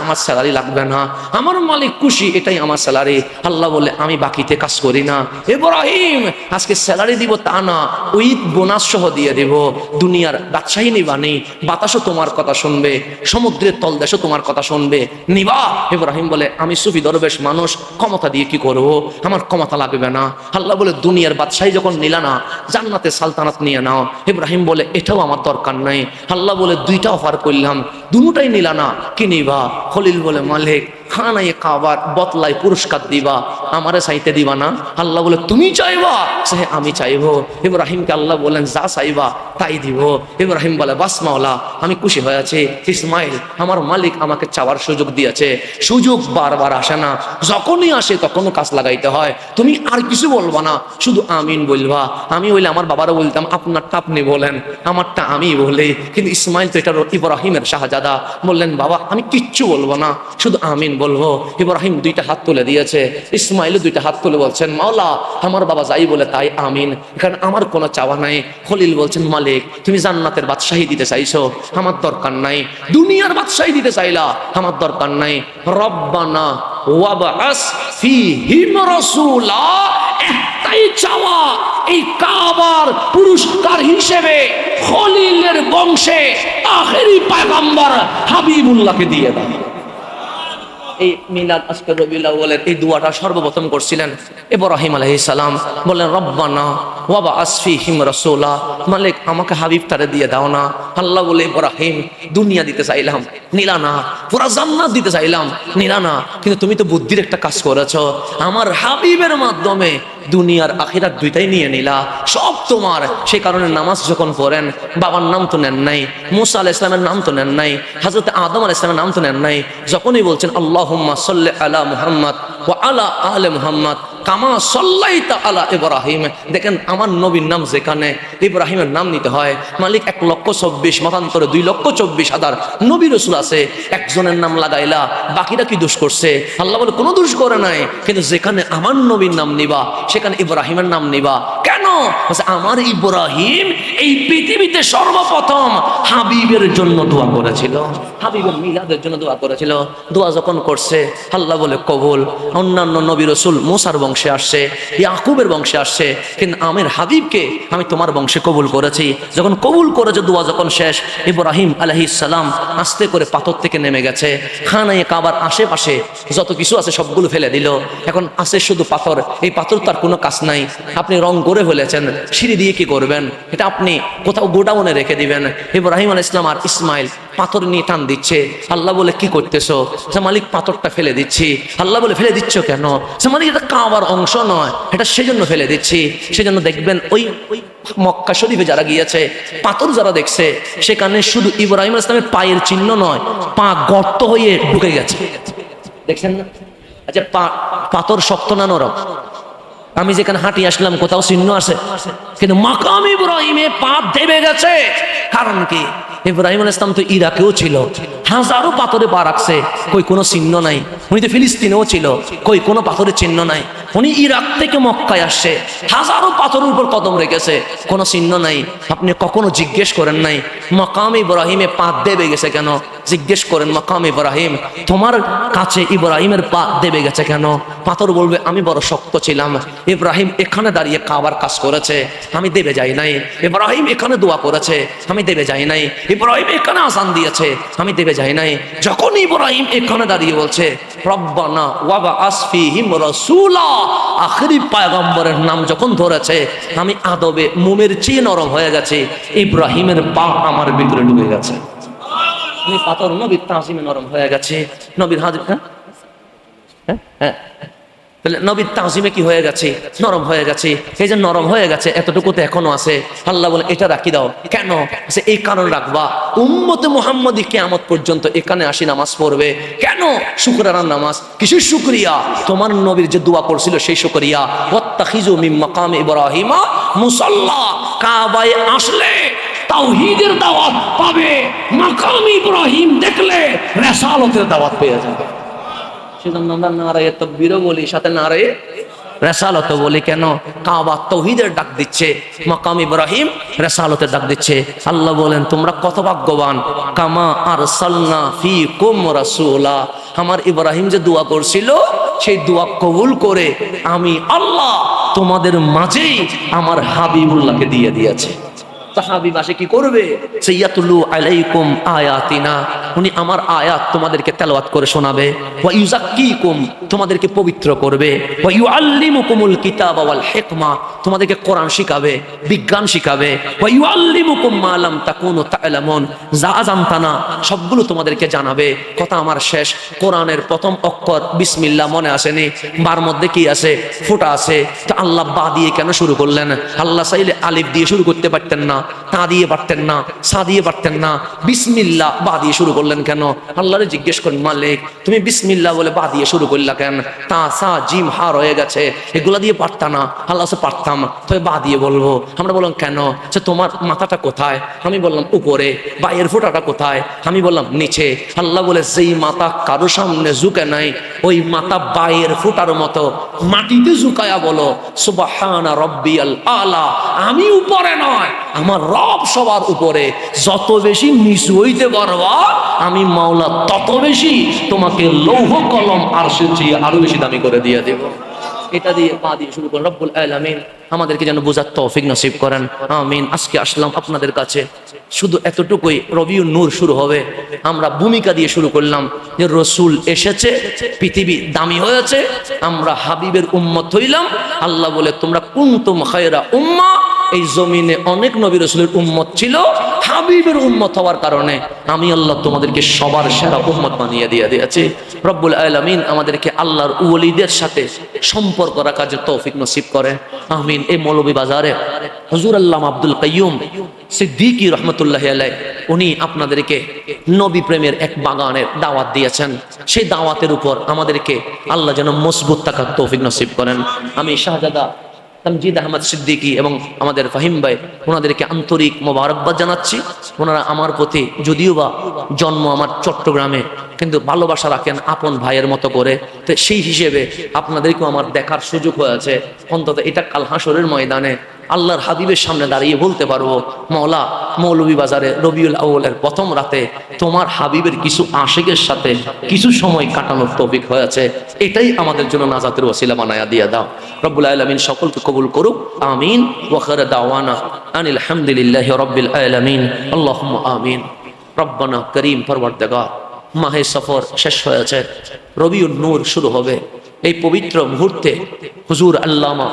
আমার স্যালারি লাগবে না, আমার মালিক খুশি, এটাই আমার স্যালারি। আল্লাহ বলে আমি বাকিতে কাজ করি না। ইব্রাহিম আজকে স্যালারি দিব তা না, উইথ বোনাস সহ দিয়ে দেব। দুনিয়ার বাদশাহী নিবা নেই, বাতাসও তোমার কথা শুনবে, সমুদ্রের তলদেশও তোমার কথা শুনবে, নিবা? ইব্রাহিম বলে আমি সুফি দরবেশ মানুষ, ক্ষমতা দিয়ে কি করবো, আমার ক্ষমতা লাগবে না। আল্লাহ বলে দুনিয়ার বাদশাহী যখন নিলা না, জান্নাতে সালতানাত নিয়ে নাও। ইব্রাহিম বলে এটাও আমার দরকার নাই। আল্লাহ বলে দুইটা অফার করলাম, দুটাই নিলা না, কি নিবা? খলিল বলে মালিক খানায় কাবার বতলায় পুরস্কার দিবা, আমারে চাইতে দিবা না? আল্লাহ বলে তুমি চাইবা? সে আমি চাইবো। ইব্রাহিমকে আল্লাহ বলেন যা চাইবা তাই দিব। ইব্রাহিম বলে বাস মাওলা আমি খুশি হয়েছি। ইসমাইল আমার মালিক আমাকে চাওয়ার সুযোগ দিয়েছে, সুযোগ বারবার আসে না, যখনই আসে তখনও কাজ লাগাইতে হয়। তুমি আর কিছু বলবা না, শুধু আমিন বলবা। আমি হইলে আমার বাবারও বলতাম আপনারটা আপনি বলেন, আমারটা আমি বলি, কিন্তু ইসমাইল তো এটা ইব্রাহিমের শাহজাদা, বললেন বাবা আমি কিচ্ছু বলবো না, শুধু আমিন বলবো। ইব্রাহিম দুইটা হাত তুলে দিয়েছে, ইসমাইল দুইটা হাত তুলে বলছেন মাওলা আমার বাবা যাই বলে তাই আমিন, এখানে আমার কোনো চাওয়া নাই। খলিল বলছেন মালিক তুমি জান্নাতের বাদশাহী দিতে চাইছো, আমার দরকার নাই। দুনিয়ার বাদশাহী দিতে চাইলা, আমার দরকার নাই। রব্বানা ওয়াবআস ফীহিম রাসূলা, একটাই চাওয়া, এই কাবার পুরস্কার হিসেবে খলিলের বংশে আখেরি পয়গম্বর হাবিবুল্লাহকে দিয়ে দাও। এই মিলাদ আজকে রবিউল আউয়ালের এই দুয়াটা সর্বপ্রথম করছিলেন ইব্রাহিম আলাইহিস সালাম। বললেন রব্বানা ওয়াবআস ফীহিম রাসূলা, মালিক আমাকে হাবিব তারে দিয়ে দাও না। আল্লাহ বলে ইব্রাহিম দুনিয়া দিতে চাইলাম নিলা না, পুরা জান্নাত দিতে চাইলাম নিলা না, কিন্তু তুমি তো বুদ্ধির একটা কাজ করেছো, আমার হাবিবের মাধ্যমে দুনিয়ার আখিরাত দুইটাই নিয়ে নিলা, সব তোমার। সেই কারণে নামাজ যখন পড়েন বাবার নাম তো নেন নাই, মুসা আলাইহিস সালামের নাম তো নেন নাই, হযরত আদম আলাইহিস সালামের নাম তো নেন নাই। যখনই বলছেন আল্লাহুম্মা সাল্লি আলা মুহাম্মদ ওয়া আলা আলি মুহাম্মদ কামা সাল্লাইতা আলা ইব্রাহিম, দেখেন আমার নবীর নাম যেখানে ইব্রাহিমের নাম নিতে হয়। মালিক 1,24,000 মতান্তরে 2,24,000 নবী রাসূল আছে, একজনের নাম লাগাইলা, বাকিরা কি দোষ করছে? আল্লাহ বলে কোনো দোষ করে নাই, কিন্তু যেখানে আমার নবীর নাম নিবা সেখানে ইব্রাহিমের নাম নিবা কেন? আমার ইব্রাহিম এই পৃথিবীতে সর্বপ্রথম হাবিবের জন্য দোয়া করেছিল, হাবিবের মিলাদের জন্য দোয়া করেছিল। দোয়া যখন করছে আল্লাহ বলে কবুল। অন্যান্য নবী রাসূল মুসার বংশে আসছে, ইয়াকুবের বংশে আসছে, কিন্তু আমার হাবিবকে আমি তোমার বংশে কবুল করেছি। যখন কবুল করেছে দোয়া যখন শেষ, ইব্রাহিম আলাইহিস সালাম আস্তে করে পাথর থেকে নেমে গেছে, খানায়ে কাবার আশেপাশে যত কিছু আছে সবগুলো ফেলে দিল, এখন আছে শুধু পাথর। এই পাথর তার কোনো কাজ নাই, আপনি রং করে ফেলেছেন, সিঁড়ি দিয়ে কি করবেন? এটা আপনি কোথাও গোডাউনে রেখে দিবেন। ইব্রাহিম আলাইহিস সালাম আর ইসমাইল পাথর নিয়ে টান দিচ্ছে। আল্লাহ বলে কি করতেছো? সে মালিক পাথরটা ফেলে দিচ্ছি। আল্লাহ বলে ফেলে দিচ্ছ কেন? সে মালিক এটা কাবার অংশ নয়, এটা সেজন্য ফেলে দিচ্ছি। সেজন্য দেখবেন ওই মক্কা শরীফে যারা গিয়েছে পাথর যারা দেখছে সেখানে শুধু ইব্রাহিম আলাইহিস সালামের পায়ের চিহ্ন নয়, পা গর্ত হয়ে ঢুকে গেছে, দেখছেন না? আচ্ছা পাথর শক্ত না নরম? আমি যেখানে হাঁটি আসলাম কোথাও চিহ্ন আছে, কিন্তু মাকাম ইব্রাহিমে পা দেবে গেছে। কারণ কি? ইব্রাহিম আলাইহিস সালাম তো ইরাকেও ছিল, হাজারো পাথরে পা রাখছে, কই কোনো চিহ্ন নাই। উনি তো ফিলিস্তিনেও ছিল, কই কোনো পাথরের চিহ্ন নাই। উনি ইরাক থেকে মক্কায় আসছে, হাজারো পাথরের উপর কদম রেখেছে, কোনো চিহ্ন নাই। আপনি কখনো জিজ্ঞেস করেন নাই মাকাম ইব্রাহিমে পা দেবে গেছে কেন? জিজ্ঞেস করেন মাকাম ইব্রাহিম তোমার কাছে ইব্রাহিমের পা দেবে গেছে কেন? পাথর বলবে আমি বড় শক্ত ছিলাম, ইব্রাহিম এখানে দাঁড়িয়ে কাবার কাজ করেছে, আমি দেবে যাই নাই। ইব্রাহিম এখানে দোয়া করেছে, আমি দেবে যাই নাই। ইব্রাহিম এখানে আযান দিয়েছে, আমি দেবে যাই নাই। যখন ইব্রাহিম এখানে দাঁড়িয়ে বলছে রব্বানা ওয়াবআস ফীহিম রাসূলা, আখেরি পয়গম্বরের নাম যখন ধরেছে, আমি আদবে মোমের চেয়ে নরম হয়ে গেছে। ইব্রাহিমের পা আমার ভিতরে ঢুকে গেছে, আমি পাথর নবীর তাজিমে নরম হয়ে গেছে। নবীর হাজির হ্যাঁ হ্যাঁ। তো নবীর তাজিমে কি হয়ে গেছে? নরম হয়ে গেছে। এই যে নরম হয়ে গেছে এতটুকু তো এখনো আছে। আল্লাহ বলে এটা রাখি দাও। কেন? এই কারণ রাখবা, উম্মতে মুহাম্মদী কিয়ামত পর্যন্ত এখানে আসি নামাজ পড়বে। কেন? শুকরানার নামাজ। কিসের শুকরিয়া? তোমার নবীর যে দোয়া করছিল সেই শুকরিয়া। ওয়াত্তাখিযু মিন মাকামি ইব্রাহিমা মুসাল্লা। কাবায় আসলে তাওহীদের দাওয়াত পাবে, মাকাম ইব্রাহিম দেখলে রিসালাতের দাওয়াত পেয়ে যাবে। সেজন্য আমরা নারায়ে তাকবীরও বলি, সাথে নারায়ে রিসালাতও বলি। কেন? কাবা তাওহীদের ডাক দিচ্ছে, মাকাম ইব্রাহিম রিসালাতের ডাক দিচ্ছে। আল্লাহ বলেন তোমরা কত ভাগ্যবান, কামা আরসালনা ফীকুম রাসূলা। আমার ইব্রাহিম যে দোয়া করছিল সেই দোয়া কবুল করে আমি আল্লাহ তোমাদের মাঝেই আমার হাবিবুল্লাহকে দিয়ে দিয়েছে। হাবিব আসে কি করবে? সাইয়াতুলু আলাইকুম আয়াতিনা, উনি আমার আয়াত তোমাদেরকে তেলাওয়াত করে শোনাবে। ওয়া ইউযাক্কিকুম, তোমাদেরকে পবিত্র করবে। ওয়া ইউআল্লিমুকুমুল কিতাবা ওয়াল হিকমা, তোমাদেরকে কোরআন শিখাবে, বিজ্ঞান শিখাবে। ওয়া ইউআল্লিমুকুম মা লাম তাকুনু তা'লামুন, যা জানতা না সবগুলো তোমাদেরকে জানাবে। কথা আমার শেষ। কোরআনের প্রথম অক্ষর বিসমিল্লাহ মনে আসেনি? বার মধ্যে কি আছে? ফোঁটা আছে। তো আল্লাহ বা দিয়ে কেন শুরু করলেন? আল্লাহ চাইলে আলিফ দিয়ে শুরু করতে পারতেন না, তা দিয়ে পারতেন না, সা দিয়ে পারতেন না, বিসমিল্লাহ বা দিয়ে শুরু করলেন কেন? আল্লাহরে জিজ্ঞেস করেন, মালিক তুমি বিসমিল্লাহ বলে বা দিয়ে শুরু করলা কেন? তা সা জিম হা রয়ে গেছে, এগুলা দিয়ে পারতা না? আল্লাহ পারতাম, তবে বা দিয়ে বলবো। আমরা বললাম কেন? যে তোমার মাথাটা কোথায়? আমি বললাম উপরে। বা এর ফোঁটাটা কোথায়? আমি বললাম নিচে। আল্লাহ বলে যেই মাথা কারো সামনে ঝুঁকে নাই ওই মাথা বায়ের ফোঁটার মতো মাটিতে ঝুঁকায়া বলো সুবহানা রাব্বিয়াল আলা। আমি উপরে নয়, আমার রব সবার উপরে। যত বেশি নিচু হইতে পারবা আমি মাওলা তত বেশি তোমাকে লৌহ কলম আরশের চেয়ে আরো বেশি দামি করে দিয়ে দেব। এটা দিয়ে পা দিয়ে শুরু করেন। রব্বুল আলামিন আমাদেরকে যেন বোঝার তৌফিক নসিব করেন, আমিন। আজকে আসলাম আপনাদের কাছে শুধু এতটুকুই, রবিউন নূর শুরু হবে। আমরা ভূমিকা দিয়ে শুরু করলাম যে রসুল এসেছে, পৃথিবী দামি হয়েছে, আমরা হাবিবের উম্মত হইলাম। আল্লাহ বলে তোমরা কুনতুম খায়রা উম্মাহ, এই জমিনে অনেক নবী রাসূলের উম্মত ছিল, হাবিবের উম্মত হওয়ার কারণে আমি আল্লাহ তোমাদেরকে সবার সেরা উম্মত বানিয়ে দিয়ে দিয়েছি। রব্বুল আলামিন আমাদেরকে আল্লাহর ওলিদের সাথে সম্পর্ক রাখার তৌফিক নসিব করে, আমিন। এই মৌলভী বাজারে হুজুর আল্লামা আব্দুল কাইয়ুম সিদ্দিকী রহমতুল্লাহি আলাইহি উনি আপনাদেরকে নবী প্রেমের এক বাগানের দাওয়াত দিয়েছেন। সেই দাওয়াতের উপর আমাদেরকে আল্লাহ যেন মজবুত থাকার তৌফিক নসিব করেন। আমি শাহজাদা তামজিদ আহমদ সিদ্দিকী এবং আমাদের ফাহিম ভাই ওনাদেরকে আন্তরিক মোবারকবাদ জানাচ্ছি। ওনারা আমার প্রতি যদিও বা জন্ম আমার চট্টগ্রামে, কিন্তু ভালোবাসা রাখেন আপন ভাইয়ের মতো করে। তো সেই হিসেবে আপনাদেরকেও আমার দেখার সুযোগ হয়েছে। অন্তত এটা কাল হাসরের ময়দানে আল্লাহর হাবিবের সামনে দাঁড়িয়ে বলতে পারবো, মওলা মৌলভী বাজারে রবিউল আউয়ালের প্রথম রাতে তোমার হাবিবের কিছু আশিকের সাথে কিছু সময় কাটানোর তৌফিক হয়েছে। এটাই আমাদের জন্য নাজাতের ওসিলা বানায়া দিয়ে দাও। রব্বুল আলামিন সকলকে কবুল করুক, আমিন। ওয়া আখিরু দাওয়ানা আনিল হামদুলিল্লাহি রাব্বিল আলামিন। আল্লাহুম্মা আমিন। রব্বানা করিম পরওয়ারদিগার, মাহে সফর শেষ হয়েছে, রবিউন নূর শুরু হবে। এই পবিত্র মুহূর্তে হুজুর আল্লামা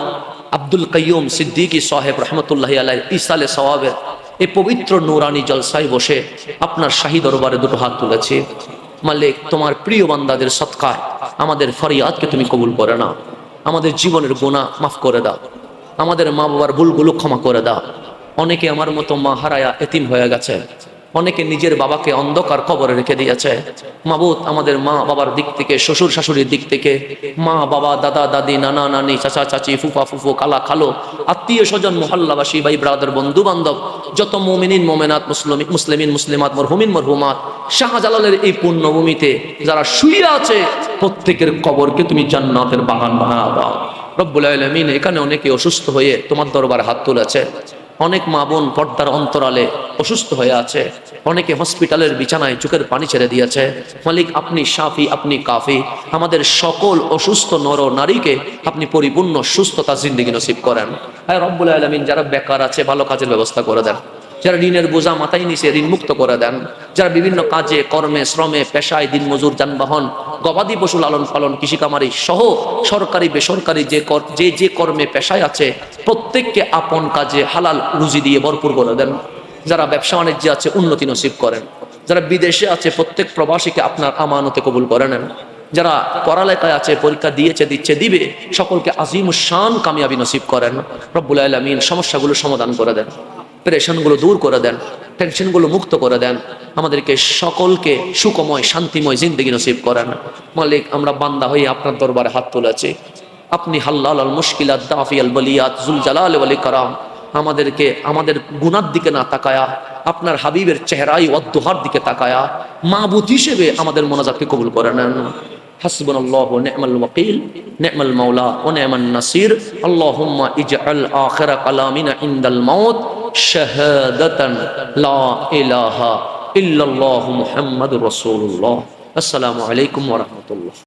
আব্দুল কাইয়ুম সিদ্দিকী সাহেব রহমতুল্লাহি আলাইহি ইসালে সওয়াবের এই পবিত্র নূরানি জলসায় বসে আপনার শাহী দরবারে দুটো হাত তুলেছি। মালিক তোমার প্রিয় বান্দাদের সদকায় আমাদের ফরিয়াদকে তুমি কবুল করে নাও, আমাদের জীবনের গুনাহ মাফ করে দাও, আমাদের মা বাবার ভুলগুলো ক্ষমা করে দাও। অনেকে আমার মতো মা হারায়া এতিম হয়ে গেছে, অনেকে নিজের বাবাকে অন্ধকার কবরে রেখে দিয়েছে। মাবুদ আমাদের মা বাবার দিক থেকে, শ্বশুর শাশুড়ির দিক থেকে, মা বাবা দাদা দাদি নানা নানি চাচা চাচি ফুফা ফুফু কালা খালো আত্মীয় স্বজন মহল্লাবাসী ভাই ব্রাদার বন্ধু বান্ধব যত মুমিনিন মুমিনাত মুসলিমিন মুসলিমাত মরহুমিন মরহুমাত শাহজালালের এই পুণ্যভূমিতে যারা শুয়ে আছে প্রত্যেকের কবরকে তুমি জান্নাতের বাগান বানাও দাও। রব্বুল আলামিন এখানে অনেকে অসুস্থ হয়ে তোমার দরবারে হাত তুলেছে, অনেক মা বোন পর্দার অন্তরালে অসুস্থ হয়ে আছে, অনেকে হসপিটালের বিছানায় চোখের পানি ছেড়ে দিয়েছে। মালিক আপনি শাফি, আপনি কাফি, আমাদের সকল অসুস্থ নর নারীকে আপনি পরিপূর্ণ সুস্থতা জিন্দেগি নসিব করেন। হ্যাঁ রব্বুল আলামিন যারা বেকার আছে ভালো কাজের ব্যবস্থা করে দেন, যারা ঋণের বোঝা মাথায় নিচে ঋণ মুক্ত করে দেন, যারা বিভিন্ন কাজে কর্মে শ্রমে পেশায় দিনমজুর যানবাহন গবাদি পশু লালন পালন কৃষিকামারি সহ সরকারি বেসরকারি যে কর্মে পেশায় আছে প্রত্যেককে আপন কাজে হালাল রুজি দিয়ে ভরপুর করে দেন। যারা ব্যবসা বাণিজ্যে আছে উন্নতি নসিব করেন, যারা বিদেশে আছে প্রত্যেক প্রবাসীকে আপনার আমানতে কবুল করে নেন। যারা পড়ালেখায় আছে, পরীক্ষা দিয়েছে, দিচ্ছে, দিবে, সকলকে আজিমুশ শান কামিয়াবি নসিব করেন। রব্বুল আলামিন সমস্যাগুলো সমাধান করে দেন, পেরেশানগুলো দূর করে দেন, টেনশনগুলো মুক্ত করে দেন, আমাদেরকে সকলকে সুখময় শান্তিময় জিন্দগি নসিব করেন। মালিক, আমরা বান্দা হয়ে আপনার দরবারে হাত তুলেছি। আপনি হাল্লাল আল মুশকিলাত দাফি আল বলিয়াত জুল জালাল ওয়াল ইকরাম আমাদেরকে আমাদের গুনার দিকে না তাকায়া আপনার হাবিবের চেহারাই ওয়াদ্দুহার দিকে তাকায়া মাবুদ হিসেবে আমাদের মোনাজাতকে কবুল করে নেন। হাসবুনাল্লাহু ওয়া নি'মাল ওয়াকিল, নি'মাল মাওলা ওয়া নি'মান নাসির। আল্লাহুম্মা ইজআল আখিরা কালামিনা ইনদাল মাউত শাহাদাতান লা ইলাহা ইল্লাল্লাহু মুহাম্মাদুর রাসূলুল্লাহ। আসসালামু আলাইকুম ওয়া রাহমাতুল্লাহ।